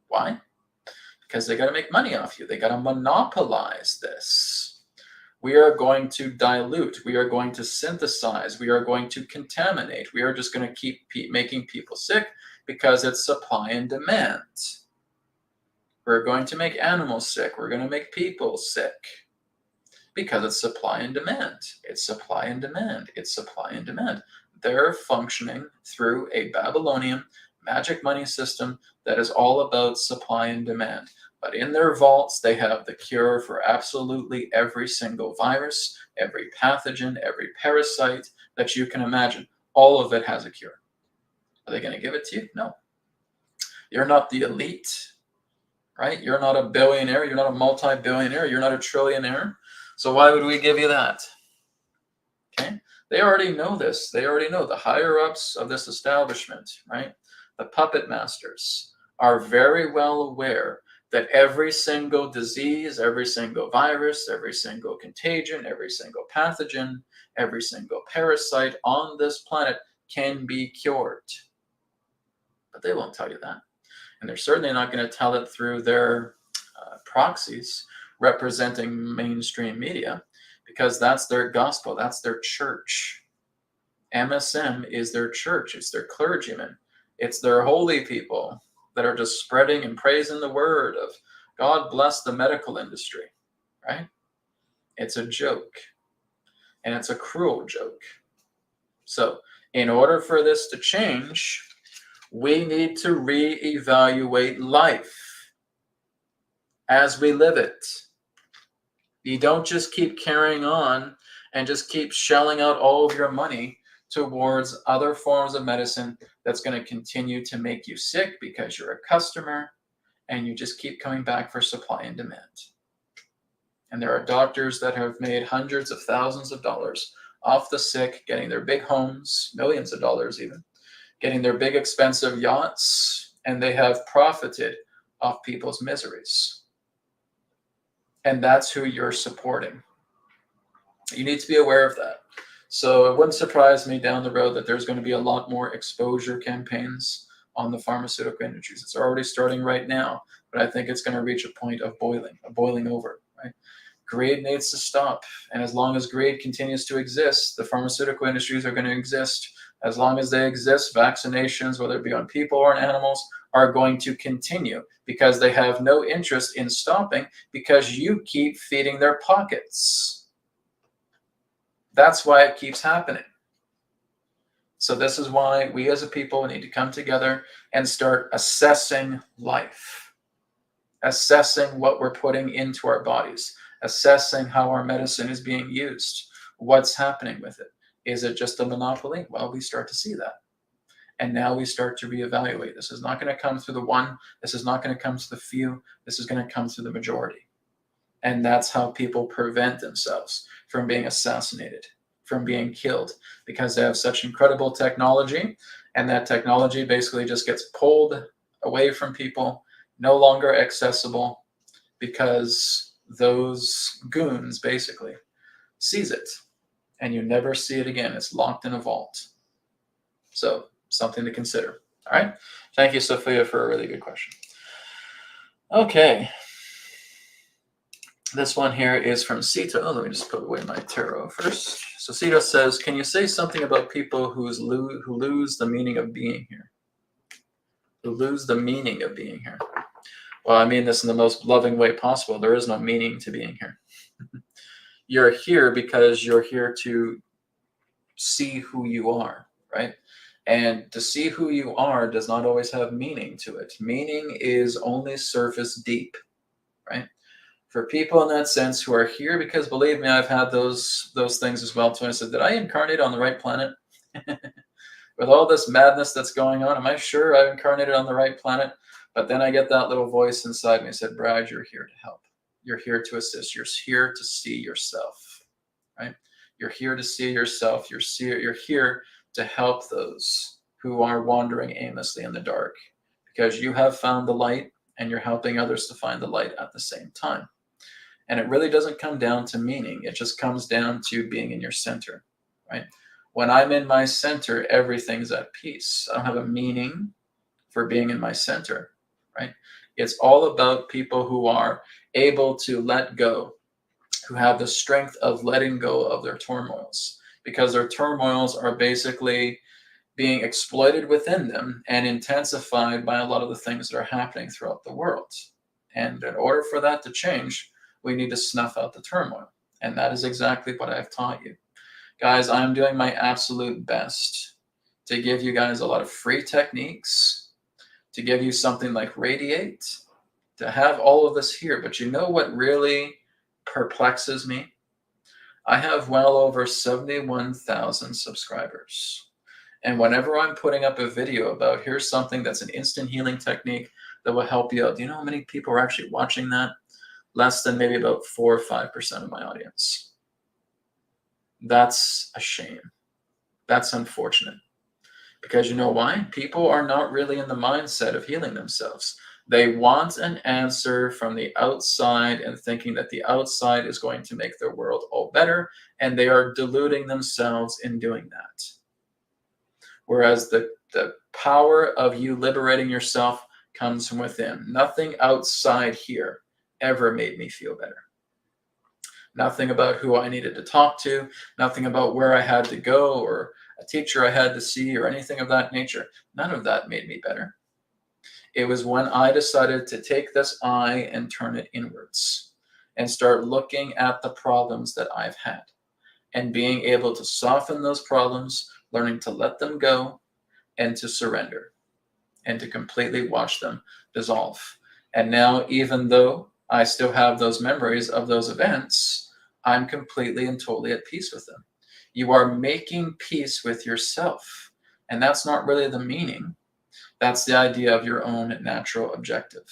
Why? Because they got to make money off you. They got to monopolize this. We are going to dilute. We are going to synthesize. We are going to contaminate. We are just going to keep making people sick because it's supply and demand. We're going to make animals sick. We're going to make people sick because it's supply and demand. It's supply and demand. It's supply and demand. They're functioning through a Babylonian magic money system that is all about supply and demand. But in their vaults, they have the cure for absolutely every single virus, every pathogen, every parasite that you can imagine. All of it has a cure. Are they going to give it to you? No. You're not the elite, right? You're not a billionaire. You're not a multi-billionaire. You're not a trillionaire. So why would we give you that? Okay? They already know this. They already know the higher-ups of this establishment, right? The puppet masters are very well aware that every single disease, every single virus, every single contagion, every single pathogen, every single parasite on this planet can be cured. But they won't tell you that. And they're certainly not going to tell it through their proxies representing mainstream media, because that's their gospel, that's their church. MSM is their church, it's their clergymen, it's their holy people that are just spreading and praising the word of God bless the medical industry, right? It's a joke, and it's a cruel joke. So in order for this to change, we need to reevaluate life as we live it. You don't just keep carrying on and just keep shelling out all of your money towards other forms of medicine that's going to continue to make you sick because you're a customer and you just keep coming back for supply and demand. And there are doctors that have made hundreds of thousands of dollars off the sick, getting their big homes, millions of dollars even, getting their big expensive yachts, and they have profited off people's miseries. And that's who you're supporting. You need to be aware of that. So it wouldn't surprise me down the road that there's going to be a lot more exposure campaigns on the pharmaceutical industries. It's already starting right now, but I think it's going to reach a point of boiling over, right? Greed needs to stop. And as long as greed continues to exist, the pharmaceutical industries are going to exist. As long as they exist, vaccinations, whether it be on people or on animals, are going to continue because they have no interest in stopping because you keep feeding their pockets. That's why it keeps happening. So this is why we as a people need to come together and start assessing life, assessing what we're putting into our bodies, assessing how our medicine is being used, what's happening with it. Is it just a monopoly? Well, we start to see that. And now we start to reevaluate. This is not going to come through the one. This is not going to come to the few. This is going to come through the majority. And that's how people prevent themselves from being assassinated, from being killed, because they have such incredible technology, and that technology basically just gets pulled away from people, no longer accessible, because those goons basically seize it, and you never see it again. It's locked in a vault. So something to consider. All right. Thank you, Sophia, for a really good question. Okay. This one here is from Sita. Oh, let me just put away my tarot first. So Sita says, can you say something about people who lose the meaning of being here? Who lose the meaning of being here? Well, I mean this in the most loving way possible. There is no meaning to being here. You're here because you're here to see who you are, right? And to see who you are does not always have meaning to it. Meaning is only surface deep, right? For people in that sense who are here, because believe me, I've had those things as well too. I said, did I incarnate on the right planet? With all this madness that's going on, am I sure I've incarnated on the right planet? But then I get that little voice inside me said, Brad, you're here to help. You're here to assist. You're here to see yourself, right? You're here to see yourself. You're here to help those who are wandering aimlessly in the dark, because you have found the light and you're helping others to find the light at the same time. And it really doesn't come down to meaning. It just comes down to being in your center, right? When I'm in my center, everything's at peace. I don't have a meaning for being in my center, right? It's all about people who are able to let go, who have the strength of letting go of their turmoils, because their turmoils are basically being exploited within them and intensified by a lot of the things that are happening throughout the world. And in order for that to change, we need to snuff out the turmoil. And that is exactly what I've taught you. Guys, I'm doing my absolute best to give you guys a lot of free techniques, to give you something like RAYD8, to have all of this here. But you know what really perplexes me? I have well over 71,000 subscribers. And whenever I'm putting up a video about here's something that's an instant healing technique that will help you out, do you know how many people are actually watching that? Less than maybe about 4 or 5% of my audience. That's a shame. That's unfortunate. Because you know why? People are not really in the mindset of healing themselves. They want an answer from the outside and thinking that the outside is going to make their world all better, and they are deluding themselves in doing that. Whereas the power of you liberating yourself comes from within. Nothing outside here ever made me feel better. Nothing about who I needed to talk to, nothing about where I had to go or a teacher I had to see or anything of that nature. None of that made me better. It was when I decided to take this eye and turn it inwards and start looking at the problems that I've had and being able to soften those problems, learning to let them go and to surrender and to completely watch them dissolve. And now, even though I still have those memories of those events, I'm completely and totally at peace with them. You are making peace with yourself. And that's not really the meaning. That's the idea of your own natural objective.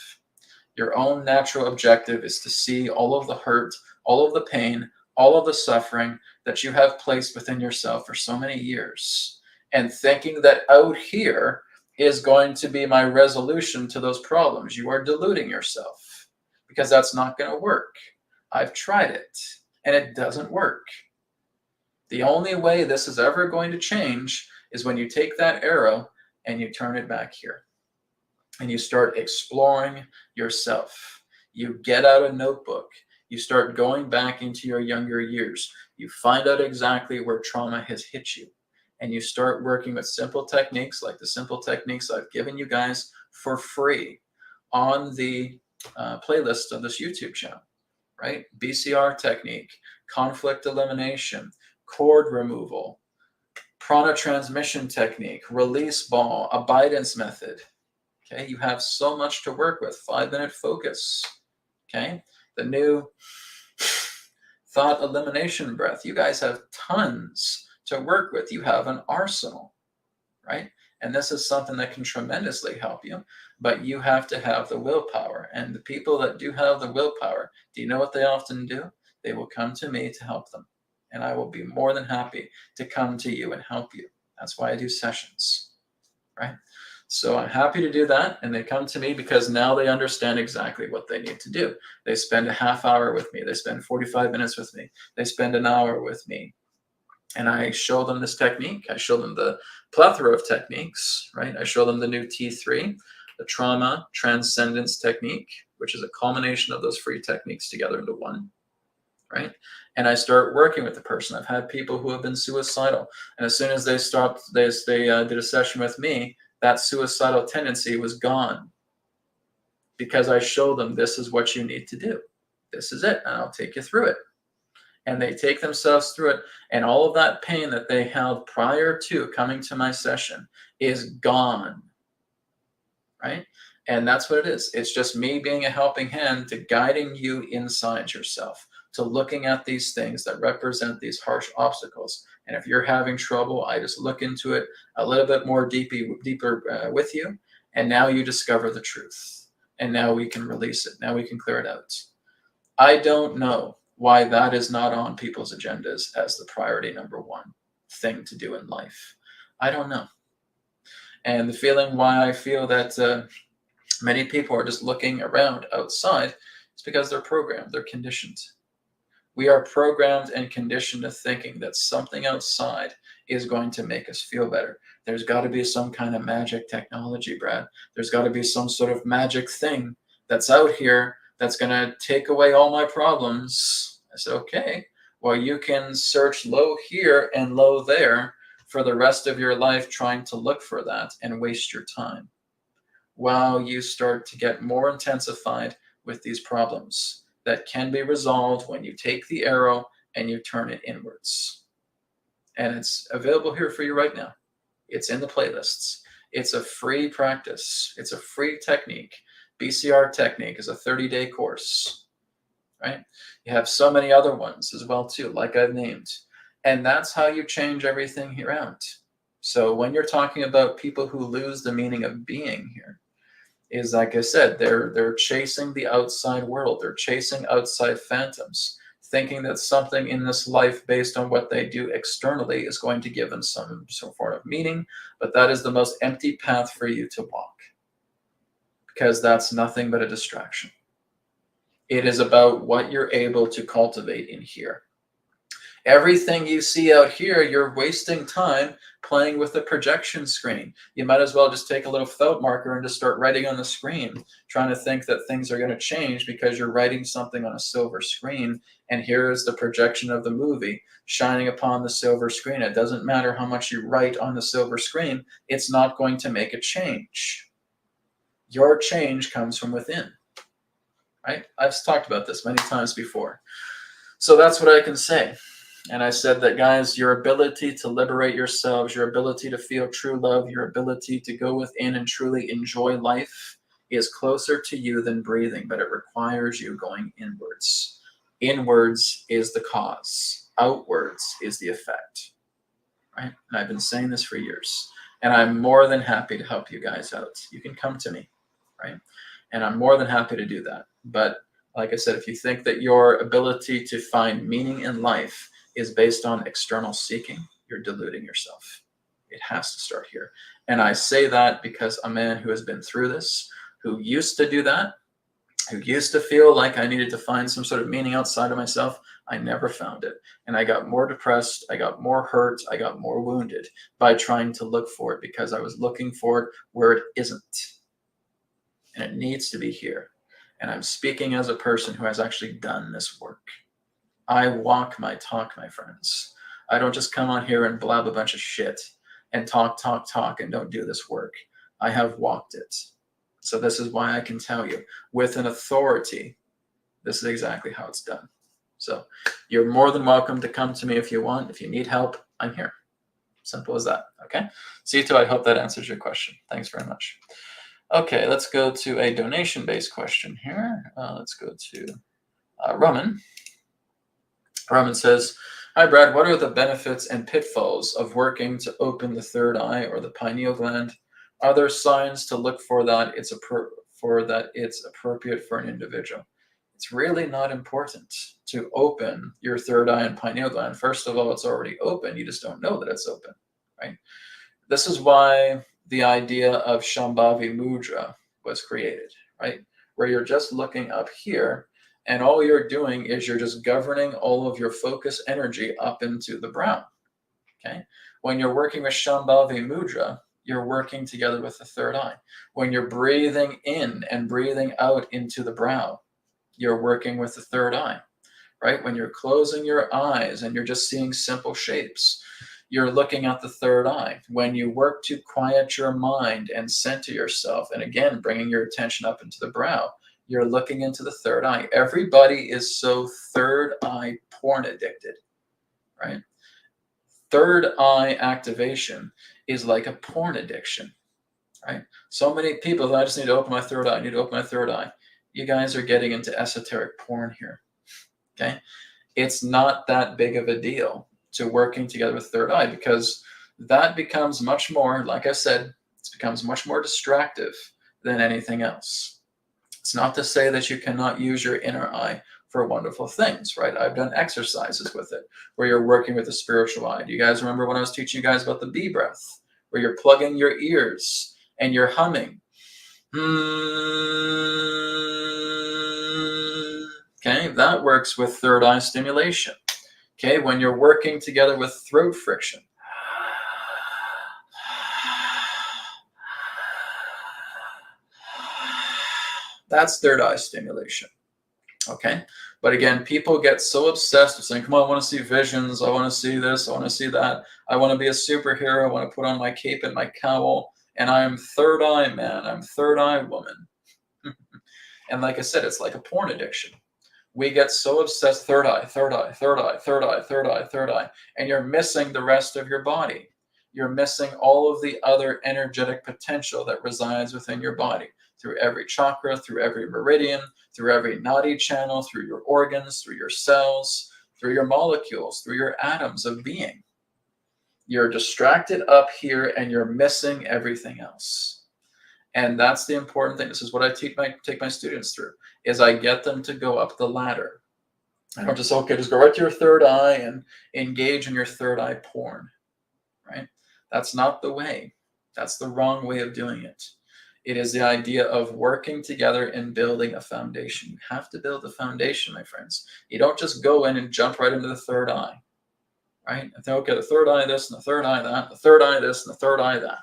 Your own natural objective is to see all of the hurt, all of the pain, all of the suffering that you have placed within yourself for so many years, and thinking that out here is going to be my resolution to those problems. You are deluding yourself, because that's not going to work. I've tried it and it doesn't work. The only way this is ever going to change is when you take that arrow and you turn it back here. And you start exploring yourself. You get out a notebook. You start going back into your younger years. You find out exactly where trauma has hit you. And you start working with simple techniques like the simple techniques I've given you guys for free on the playlist of this YouTube channel, right? BCR technique, conflict elimination, cord removal, prana transmission technique, release ball, abidance method. Okay, you have so much to work with. 5-minute focus. Okay, the new thought elimination breath. You guys have tons to work with. You have an arsenal, right? And this is something that can tremendously help you, but you have to have the willpower. And the people that do have the willpower, do you know what they often do? They will come to me to help them. And I will be more than happy to come to you and help you. That's why I do sessions, right? So I'm happy to do that. And they come to me because now they understand exactly what they need to do. They spend a half hour with me. They spend 45 minutes with me. They spend an hour with me. And I show them this technique. I show them the plethora of techniques, right? I show them the new T3, the trauma transcendence technique, which is a culmination of those free techniques together into one, right? And I start working with the person. I've had people who have been suicidal. And as soon as they stopped, they did a session with me, that suicidal tendency was gone because I show them this is what you need to do. This is it, and I'll take you through it. And they take themselves through it, and all of that pain that they held prior to coming to my session is gone, right? And that's what it is. It's just me being a helping hand to guiding you inside yourself, to looking at these things that represent these harsh obstacles. And if you're having trouble, I just look into it a little bit more deeper with you, and now you discover the truth. And now we can release it. Now we can clear it out. I don't know why that is not on people's agendas as the priority number one thing to do in life. I don't know. And the feeling why I feel that many people are just looking around outside is because they're programmed, they're conditioned. We are programmed and conditioned to thinking that something outside is going to make us feel better. There's got to be some kind of magic technology, Brad. There's got to be some sort of magic thing that's out here that's going to take away all my problems. I said, okay, well, you can search low here and low there for the rest of your life trying to look for that and waste your time while you start to get more intensified with these problems that can be resolved when you take the arrow and you turn it inwards. And it's available here for you right now. It's in the playlists. It's a free practice. It's a free technique. BCR technique is a 30-day course, right? You have so many other ones as well too, like I've named. And that's how you change everything around. So when you're talking about people who lose the meaning of being here, is like I said, they're chasing the outside world. They're chasing outside phantoms, thinking that something in this life based on what they do externally is going to give them some form of meaning, but that is the most empty path for you to walk because that's nothing but a distraction. It is about what you're able to cultivate in here. Everything you see out here, you're wasting time playing with the projection screen. You might as well just take a little felt marker and just start writing on the screen, trying to think that things are going to change because you're writing something on a silver screen. And here's the projection of the movie shining upon the silver screen. It doesn't matter how much you write on the silver screen. It's not going to make a change. Your change comes from within, right? I've talked about this many times before. So that's what I can say. And I said that, guys, your ability to liberate yourselves, your ability to feel true love, your ability to go within and truly enjoy life is closer to you than breathing, but it requires you going inwards. Inwards is the cause. Outwards is the effect, right? And I've been saying this for years. And I'm more than happy to help you guys out. You can come to me, right? And I'm more than happy to do that. But like I said, if you think that your ability to find meaning in life is based on external seeking, you're deluding yourself. It has to start here. And I say that because a man who has been through this, who used to do that, who used to feel like I needed to find some sort of meaning outside of myself, I never found it. And I got more depressed, I got more hurt, I got more wounded by trying to look for it, because I was looking for it where it isn't. And it needs to be here. And I'm speaking as a person who has actually done this work. I walk my talk, my friends. I don't just come on here and blab a bunch of shit and talk, and don't do this work. I have walked it. So this is why I can tell you with an authority, this is exactly how it's done. So you're more than welcome to come to me if you want. If you need help, I'm here. Simple as that. Okay. Sito, I hope that answers your question. Thanks very much. Okay, let's go to a donation-based question here. Let's go to Raman. Raman says, hi, Brad. What are the benefits and pitfalls of working to open the third eye or the pineal gland? Are there signs to look for that it's appropriate for an individual? It's really not important to open your third eye and pineal gland. First of all, it's already open. You just don't know that it's open, right? This is why the idea of Shambhavi Mudra was created, right? Where you're just looking up here, and all you're doing is you're just governing all of your focus energy up into the brow, okay? When you're working with Shambhavi Mudra, you're working together with the third eye. When you're breathing in and breathing out into the brow, you're working with the third eye, right? When you're closing your eyes and you're just seeing simple shapes, you're looking at the third eye. When you work to quiet your mind and center yourself, and again, bringing your attention up into the brow, you're looking into the third eye. Everybody is so third eye porn addicted, right? Third eye activation is like a porn addiction, right? So many people, I just need to open my third eye, I need to open my third eye. You guys are getting into esoteric porn here, okay? It's not that big of a deal to working together with third eye, because that becomes much more, like I said, it becomes much more distractive than anything else. It's not to say that you cannot use your inner eye for wonderful things, right? I've done exercises with it where you're working with the spiritual eye. Do you guys remember when I was teaching you guys about the bee breath, where you're plugging your ears and you're humming? Okay, that works with third eye stimulation. Okay, when you're working together with throat friction, that's third eye stimulation. Okay, but again, people get so obsessed with saying, come on, I want to see visions, I want to see this, I want to see that, I want to be a superhero, I want to put on my cape and my cowl, and I'm third eye man, I'm third eye woman. And like I said, it's like a porn addiction. We get so obsessed, third eye, third eye, third eye, third eye, third eye, third eye, and you're missing the rest of your body. You're missing all of the other energetic potential that resides within your body, through every chakra, through every meridian, through every nadi channel, through your organs, through your cells, through your molecules, through your atoms of being. You're distracted up here and you're missing everything else. And that's the important thing. This is what I take my students through, is I get them to go up the ladder. I don't just, okay, just go right to your third eye and engage in your third eye porn, right? That's not the way. That's the wrong way of doing it. It is the idea of working together and building a foundation. You have to build a foundation, my friends. You don't just go in and jump right into the third eye, right? I think, okay, the third eye this and the third eye that, the third eye this and the third eye that.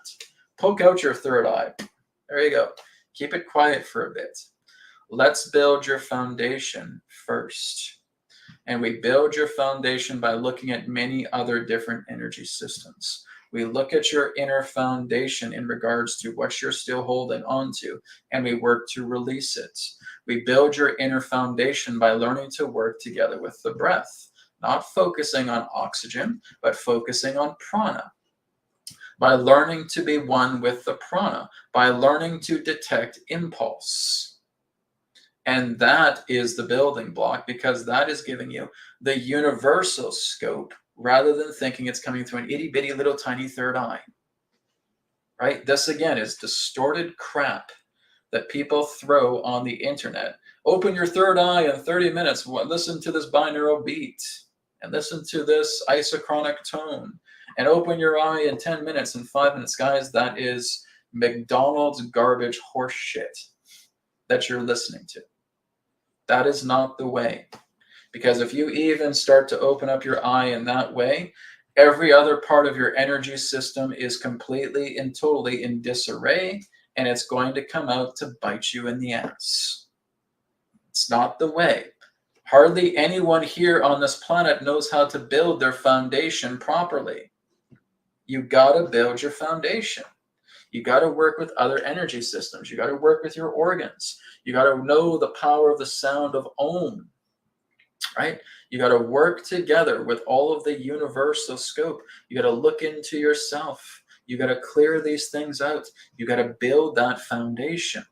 Poke out your third eye. There you go. Keep it quiet for a bit. Let's build your foundation first. And we build your foundation by looking at many other different energy systems. We look at your inner foundation in regards to what you're still holding on to, and we work to release it. We build your inner foundation by learning to work together with the breath, not focusing on oxygen, but focusing on prana. By learning to be one with the prana, by learning to detect impulse. And that is the building block, because that is giving you the universal scope rather than thinking it's coming through an itty bitty little tiny third eye, right? This again is distorted crap that people throw on the internet. Open your third eye in 30 minutes. Listen to this binaural beat and listen to this isochronic tone. And open your eye in 10 minutes, in 5 minutes. Guys, that is McDonald's garbage horse shit that you're listening to. That is not the way. Because if you even start to open up your eye in that way, every other part of your energy system is completely and totally in disarray, and it's going to come out to bite you in the ass. It's not the way. Hardly anyone here on this planet knows how to build their foundation properly. You got to build your foundation. You got to work with other energy systems. You got to work with your organs. You got to know the power of the sound of Om, right? You got to work together with all of the universal scope. You got to look into yourself. You got to clear these things out. You got to build that foundation.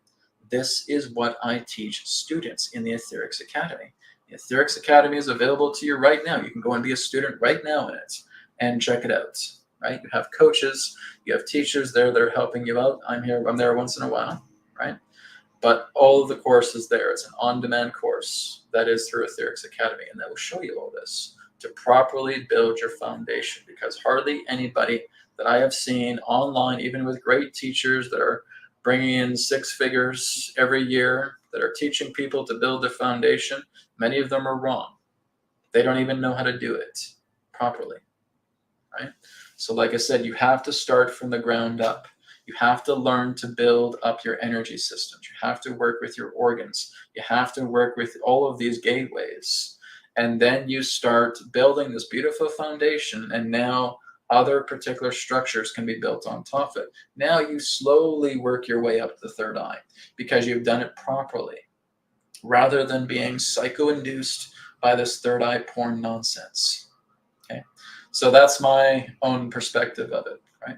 This is what I teach students in the AetherX Academy. The AetherX Academy is available to you right now. You can go and be a student right now in it and check it out, right? You have coaches, you have teachers there that are helping you out. I'm there once in a while, right? But all of the course is there. It's an on-demand course that is through AetherX Academy, and that will show you all this to properly build your foundation, because hardly anybody that I have seen online, even with great teachers that are bringing in 6 figures every year, that are teaching people to build their foundation, many of them are wrong. They don't even know how to do it properly, right? So like I said, you have to start from the ground up. You have to learn to build up your energy systems. You have to work with your organs. You have to work with all of these gateways. And then you start building this beautiful foundation, and now other particular structures can be built on top of it. Now you slowly work your way up the third eye because you've done it properly, rather than being psycho-induced by this third eye porn nonsense. Okay, so that's my own perspective of it, right?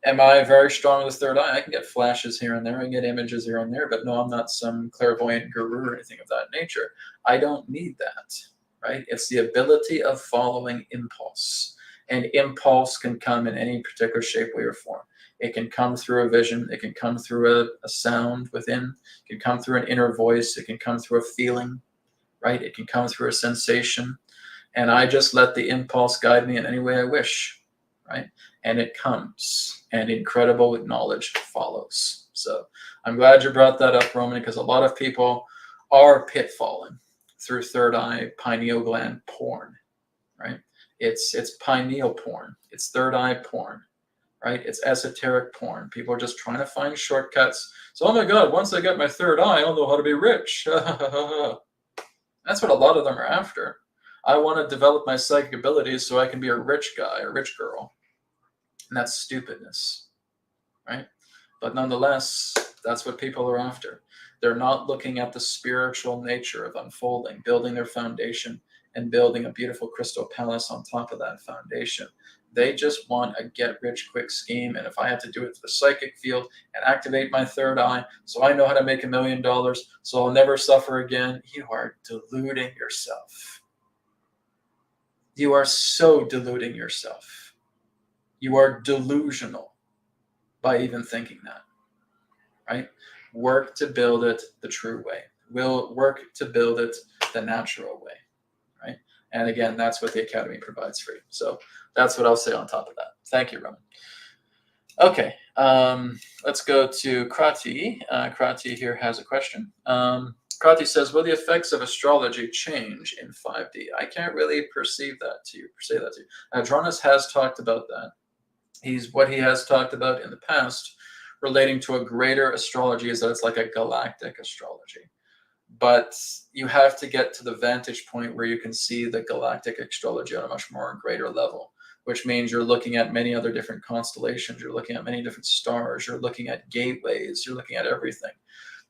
Am I very strong with the third eye? I can get flashes here and there, I can get images here and there, but no, I'm not some clairvoyant guru or anything of that nature. I don't need that, right? It's the ability of following impulse. And impulse can come in any particular shape, way, or form. It can come through a vision. It can come through a sound within. It can come through an inner voice. It can come through a feeling, right? It can come through a sensation. And I just let the impulse guide me in any way I wish, right? And it comes, and incredible knowledge follows. So I'm glad you brought that up, Roman, because a lot of people are pitfalling through third eye pineal gland porn, right? It's pineal porn. It's third eye porn, right? It's esoteric porn. People are just trying to find shortcuts. So, oh my God, once I get my third eye, I'll know how to be rich. That's what a lot of them are after. I want to develop my psychic abilities so I can be a rich guy, a rich girl. And that's stupidness, right? But nonetheless, that's what people are after. They're not looking at the spiritual nature of unfolding, building their foundation, and building a beautiful crystal palace on top of that foundation. They just want a get-rich-quick scheme, and if I have to do it to the psychic field and activate my third eye so I know how to make $1 million, so I'll never suffer again, you are deluding yourself. You are so deluding yourself. You are delusional by even thinking that, right? Work to build it the true way. We'll work to build it the natural way. And again, that's what the Academy provides for you. So that's what I'll say on top of that. Thank you, Roman. Okay, let's go to Krati. Krati here has a question. Krati says, will the effects of astrology change in 5D? I can't really perceive that to you, say that to you. Adronis has talked about that. What he has talked about in the past relating to a greater astrology is that it's like a galactic astrology. But you have to get to the vantage point where you can see the galactic astrology on a much more greater level, which means you're looking at many other different constellations, you're looking at many different stars, you're looking at gateways, you're looking at everything.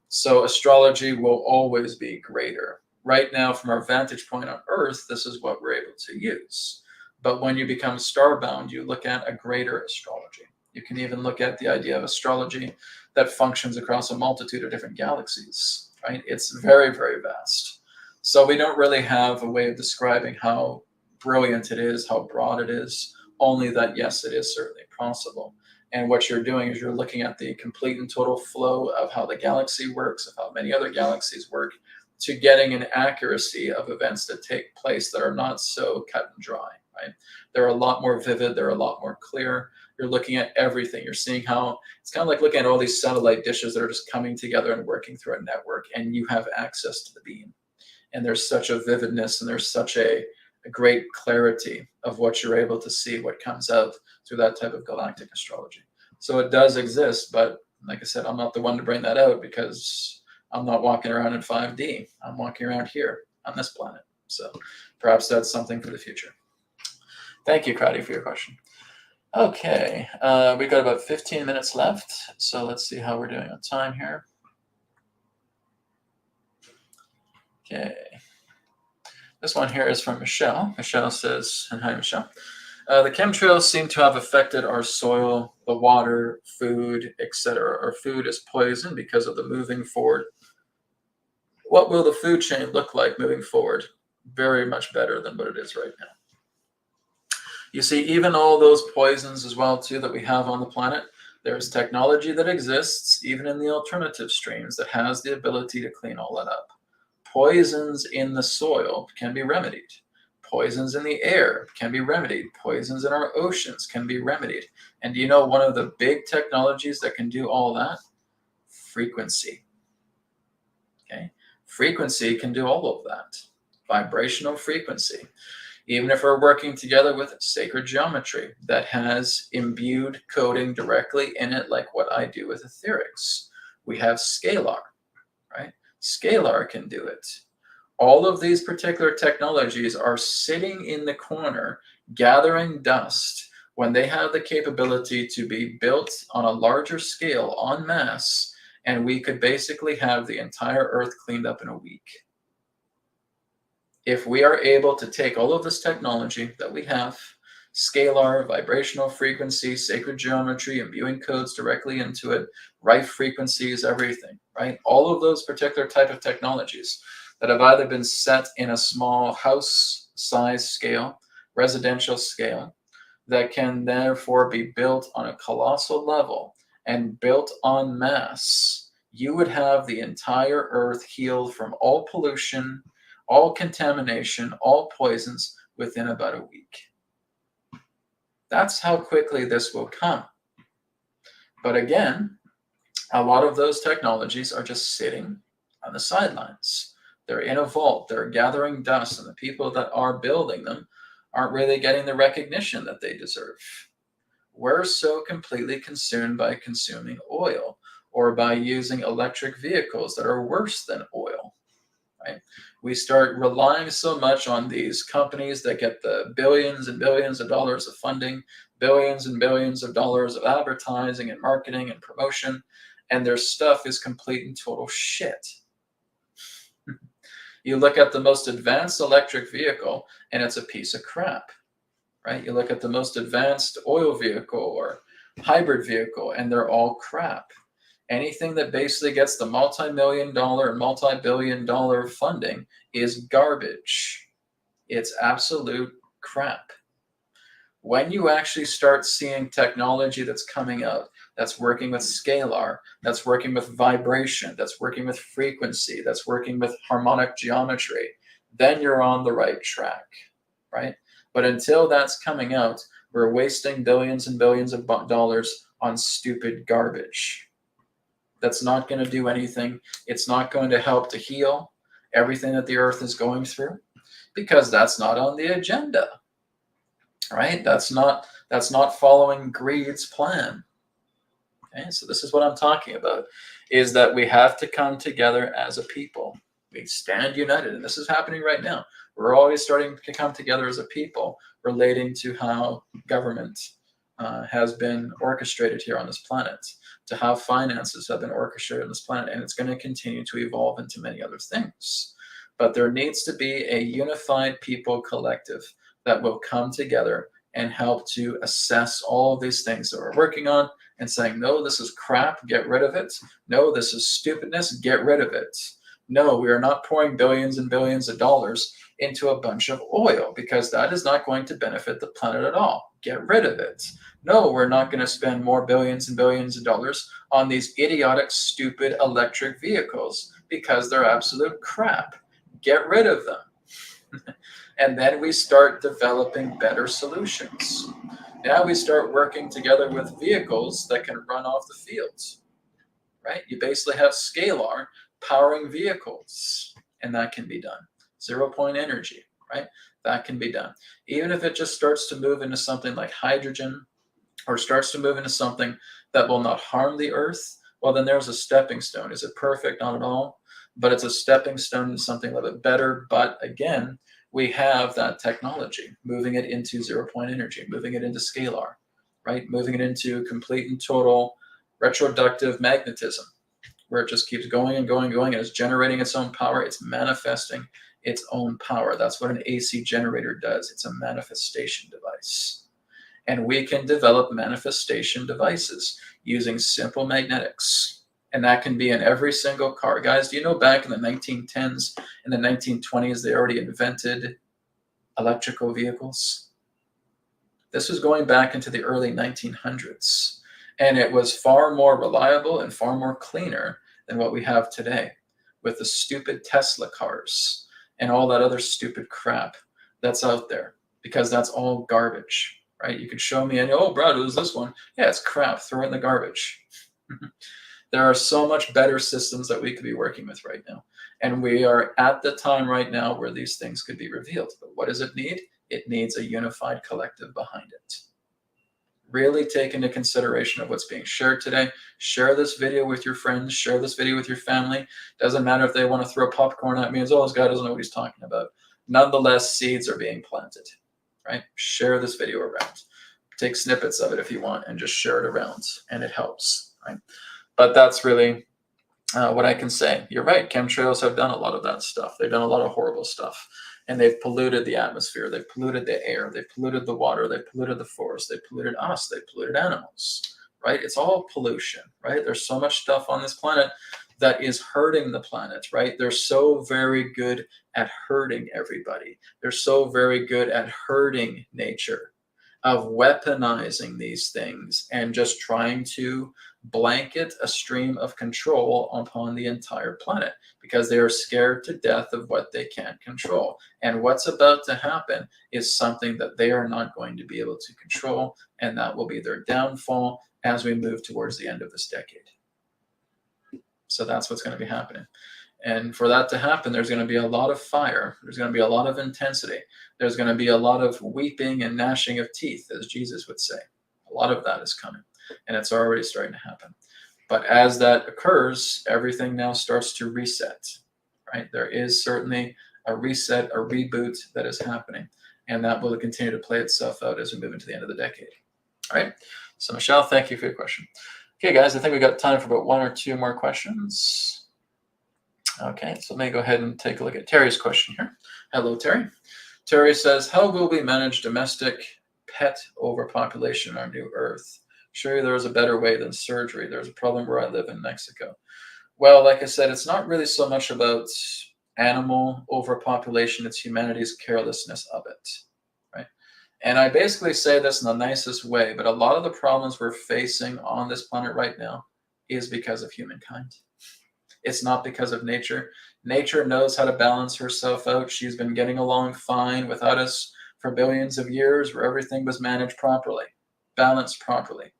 So astrology will always be greater. Right now, from our vantage point on Earth, this is what we're able to use. But when you become starbound, you look at a greater astrology. You can even look at the idea of astrology that functions across a multitude of different galaxies. Right? It's very, very vast. So we don't really have a way of describing how brilliant it is, how broad it is, only that, yes, it is certainly possible. And what you're doing is you're looking at the complete and total flow of how the galaxy works, of how many other galaxies work, to getting an accuracy of events that take place that are not so cut and dry, right? They're a lot more vivid, they're a lot more clear. You're looking at everything. You're seeing how it's kind of like looking at all these satellite dishes that are just coming together and working through a network, and you have access to the beam. And there's such a vividness and there's such a great clarity of what you're able to see, what comes out through that type of galactic astrology. So it does exist, but like I said, I'm not the one to bring that out because I'm not walking around in 5D. I'm walking around here on this planet. So perhaps that's something for the future. Thank you, Crowdy, for your question. Okay, we've got about 15 minutes left, so let's see how we're doing on time here. Okay. This one here is from Michelle. Michelle says, and hi, Michelle. The chemtrails seem to have affected our soil, the water, food, etc. Our food is poisoned because of the moving forward. What will the food chain look like moving forward? Very much better than what it is right now. You see, even all those poisons as well, too, that we have on the planet, there's technology that exists, even in the alternative streams, that has the ability to clean all that up. Poisons in the soil can be remedied. Poisons in the air can be remedied. Poisons in our oceans can be remedied. And do you know one of the big technologies that can do all that? Frequency. Okay? Frequency can do all of that. Vibrational frequency. Even if we're working together with sacred geometry that has imbued coding directly in it, like what I do with AetherX, we have scalar, right? Scalar can do it. All of these particular technologies are sitting in the corner, gathering dust, when they have the capability to be built on a larger scale, en masse, and we could basically have the entire Earth cleaned up in a week. If we are able to take all of this technology that we have, scalar, vibrational frequency, sacred geometry, imbuing codes directly into it, right frequencies, everything, right? All of those particular type of technologies that have either been set in a small house size scale, residential scale, that can therefore be built on a colossal level and built en masse, you would have the entire Earth healed from all pollution, all contamination, all poisons within about a week. That's how quickly this will come. But again, a lot of those technologies are just sitting on the sidelines. They're in a vault, they're gathering dust, and the people that are building them aren't really getting the recognition that they deserve. We're so completely consumed by consuming oil or by using electric vehicles that are worse than oil. Right? We start relying so much on these companies that get the billions and billions of dollars of funding, billions and billions of dollars of advertising and marketing and promotion, and their stuff is complete and total shit. You look at the most advanced electric vehicle, and it's a piece of crap. Right? You look at the most advanced oil vehicle or hybrid vehicle, and they're all crap. Anything that basically gets the multi-million-dollar and multi-billion-dollar funding is garbage. It's absolute crap. When you actually start seeing technology that's coming out, that's working with scalar, that's working with vibration, that's working with frequency, that's working with harmonic geometry, then you're on the right track, right? But until that's coming out, we're wasting billions and billions of dollars on stupid garbage. That's not going to do anything. It's not going to help to heal everything that the Earth is going through, because that's not on the agenda, right? That's not following greed's plan. Okay, so this is what I'm talking about, is that we have to come together as a people. We stand united, and this is happening right now. We're always starting to come together as a people relating to how government has been orchestrated here on this planet, to how finances have been orchestrated on this planet, and it's going to continue to evolve into many other things. But there needs to be a unified people collective that will come together and help to assess all of these things that we're working on and saying, no, this is crap, get rid of it. No, this is stupidness, get rid of it. No, we are not pouring billions and billions of dollars into a bunch of oil, because that is not going to benefit the planet at all. Get rid of it. No, we're not going to spend more billions and billions of dollars on these idiotic, stupid electric vehicles, because they're absolute crap. Get rid of them. And then we start developing better solutions. Now we start working together with vehicles that can run off the fields, right? You basically have scalar powering vehicles, and that can be done. 0-point energy, right? That can be done. Even if it just starts to move into something like hydrogen, or starts to move into something that will not harm the earth, well, then there's a stepping stone. Is it perfect? Not at all. But it's a stepping stone to something a little bit better. But again, we have that technology, moving it into 0-point energy, moving it into scalar, right? Moving it into complete and total retroductive magnetism, where it just keeps going and going and going, and it's generating its own power. It's manifesting its own power. That's what an AC generator does. It's a manifestation device. And we can develop manifestation devices using simple magnetics. And that can be in every single car. Guys, do you know back in the 1910s, in the 1920s, they already invented electrical vehicles? This was going back into the early 1900s. And it was far more reliable and far more cleaner than what we have today with the stupid Tesla cars and all that other stupid crap that's out there, because that's all garbage. Right? You could show me, and oh, Brad, who's this one? Yeah, it's crap. Throw it in the garbage. There are so much better systems that we could be working with right now. And we are at the time right now where these things could be revealed. But what does it need? It needs a unified collective behind it. Really take into consideration of what's being shared today. Share this video with your friends. Share this video with your family. Doesn't matter if they want to throw popcorn at me as, oh, this guy doesn't know what he's talking about. Nonetheless, seeds are being planted. Right? Share this video around. Take snippets of it if you want and just share it around, and it helps. Right? But that's really what I can say. You're right. Chemtrails have done a lot of that stuff. They've done a lot of horrible stuff, and they've polluted the atmosphere. They've polluted the air. They've polluted the water. They've polluted the forest. They've polluted us. They've polluted animals. Right? It's all pollution. Right? There's so much stuff on this planet that is hurting the planet, right? They're so very good at hurting everybody. They're so very good at hurting nature, of weaponizing these things and just trying to blanket a stream of control upon the entire planet, because they are scared to death of what they can't control. And what's about to happen is something that they are not going to be able to control, and that will be their downfall as we move towards the end of this decade. So that's what's going to be happening. And for that to happen, there's going to be a lot of fire. There's going to be a lot of intensity. There's going to be a lot of weeping and gnashing of teeth, as Jesus would say. A lot of that is coming, and it's already starting to happen. But as that occurs, everything now starts to reset, right? There is certainly a reset, a reboot that is happening, and that will continue to play itself out as we move into the end of the decade. All right? So, Michelle, thank you for your question. Okay, guys, I think we got time for about one or two more questions. Okay, so let me go ahead and take a look at Terry's question here. Hello, Terry. Terry says, how will we manage domestic pet overpopulation on our new Earth? Surely there is a better way than surgery. There's a problem where I live in Mexico. Well, like I said, it's not really so much about animal overpopulation. It's humanity's carelessness of it. And I basically say this in the nicest way, but a lot of the problems we're facing on this planet right now is because of humankind. It's not because of nature. Nature knows how to balance herself out. She's been getting along fine without us for billions of years, where everything was managed properly, balanced properly.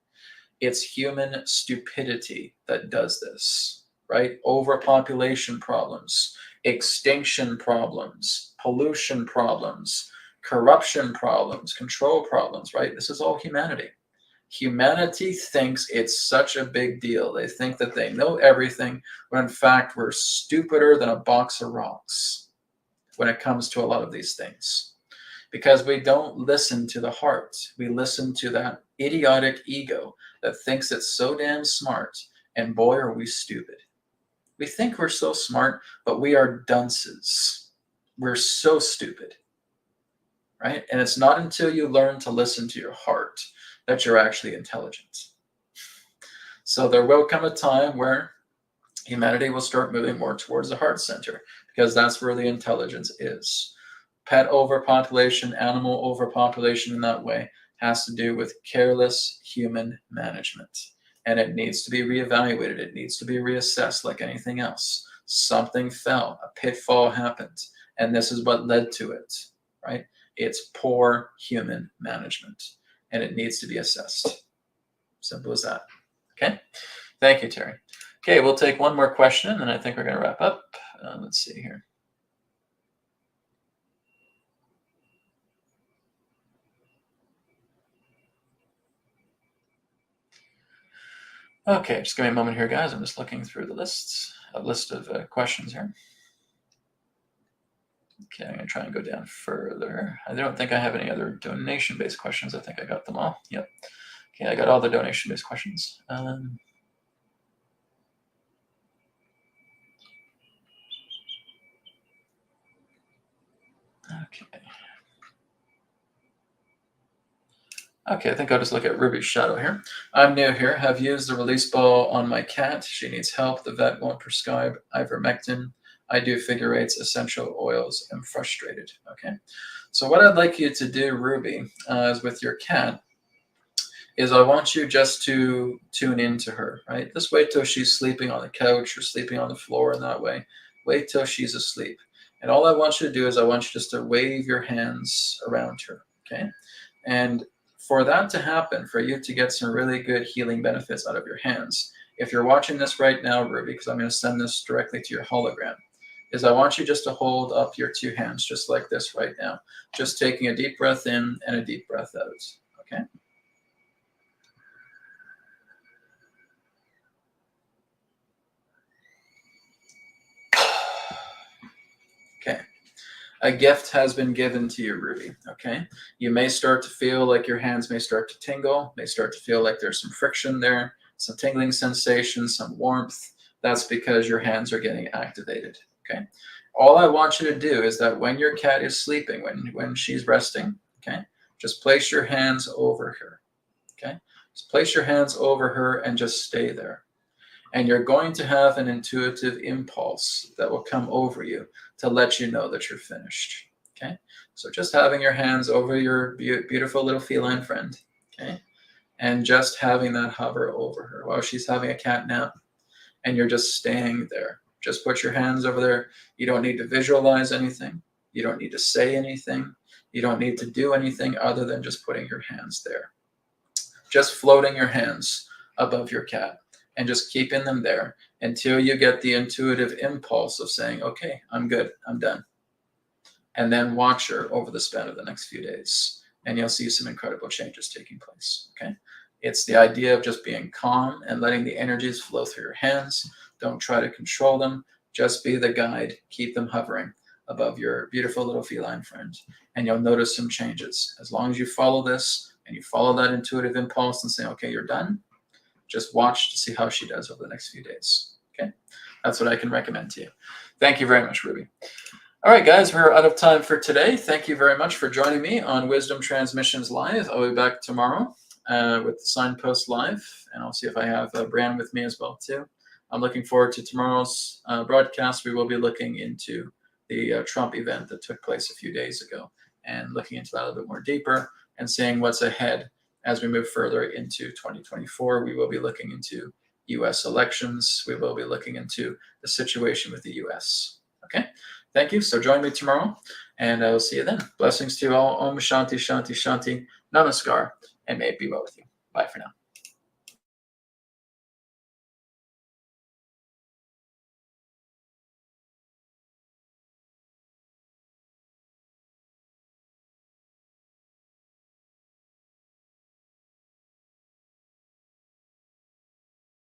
It's human stupidity that does this, right? Overpopulation problems, extinction problems, pollution problems, corruption problems, control problems, right? This is all humanity. Humanity thinks it's such a big deal. They think that they know everything, when in fact we're stupider than a box of rocks when it comes to a lot of these things. Because we don't listen to the heart. We listen to that idiotic ego that thinks it's so damn smart, and boy, are we stupid. We think we're so smart, but we are dunces. We're so stupid. Right? And it's not until you learn to listen to your heart that you're actually intelligent. So there will come a time where humanity will start moving more towards the heart center, because that's where the intelligence is. Pet overpopulation, animal overpopulation in that way has to do with careless human management. And it needs to be reevaluated. It needs to be reassessed like anything else. Something fell, a pitfall happened, and this is what led to it, right? It's poor human management, and it needs to be assessed. Simple as that. Okay. Thank you, Terry. Okay, we'll take one more question, and then I think we're going to wrap up. Let's see here. Okay, just give me a moment here, guys. I'm just looking through the list of questions here. Okay, I'm going to try and go down further. I don't think I have any other donation-based questions. I think I got them all. Yep. Okay, I got all the donation-based questions. Okay. Okay, I think I'll just look at Ruby's shadow here. I'm new here. Have used the release ball on my cat. She needs help. The vet won't prescribe ivermectin. I do figure eights, essential oils. I'm frustrated. Okay. So what I'd like you to do, Ruby, is with your cat, is I want you just to tune into her, right? Just wait till she's sleeping on the couch or sleeping on the floor in that way. Wait till she's asleep. And all I want you to do is I want you just to wave your hands around her, okay? And for that to happen, for you to get some really good healing benefits out of your hands, if you're watching this right now, Ruby, because I'm going to send this directly to your hologram, is I want you just to hold up your two hands just like this right now, just taking a deep breath in and a deep breath out, okay? Okay. A gift has been given to you, Ruby, okay? You may start to feel like your hands may start to tingle, may start to feel like there's some friction there, some tingling sensation, some warmth. That's because your hands are getting activated, okay? All I want you to do is that when your cat is sleeping, when she's resting, okay, just place your hands over her, okay? Just place your hands over her and just stay there. And you're going to have an intuitive impulse that will come over you to let you know that you're finished, okay? So just having your hands over your beautiful little feline friend, okay? And just having that hover over her while she's having a cat nap, and you're just staying there. Just put your hands over there. You don't need to visualize anything. You don't need to say anything. You don't need to do anything other than just putting your hands there. Just floating your hands above your cat and just keeping them there until you get the intuitive impulse of saying, okay, I'm good, I'm done. And then watch her over the span of the next few days, and you'll see some incredible changes taking place, okay? It's the idea of just being calm and letting the energies flow through your hands. Don't try to control them. Just be the guide. Keep them hovering above your beautiful little feline friend, and you'll notice some changes. As long as you follow this and you follow that intuitive impulse and say, okay, you're done, just watch to see how she does over the next few days, okay? That's what I can recommend to you. Thank you very much, Ruby. All right, guys, we're out of time for today. Thank you very much for joining me on Wisdom Transmissions Live. I'll be back tomorrow with the Signpost Live, and I'll see if I have Brienne with me as well, too. I'm looking forward to tomorrow's broadcast. We will be looking into the Trump event that took place a few days ago and looking into that a little bit more deeper and seeing what's ahead as we move further into 2024. We will be looking into U.S. elections. We will be looking into the situation with the U.S. Okay, thank you. So join me tomorrow, and I will see you then. Blessings to you all. Om Shanti, Shanti, Shanti. Namaskar, and may it be well with you. Bye for now.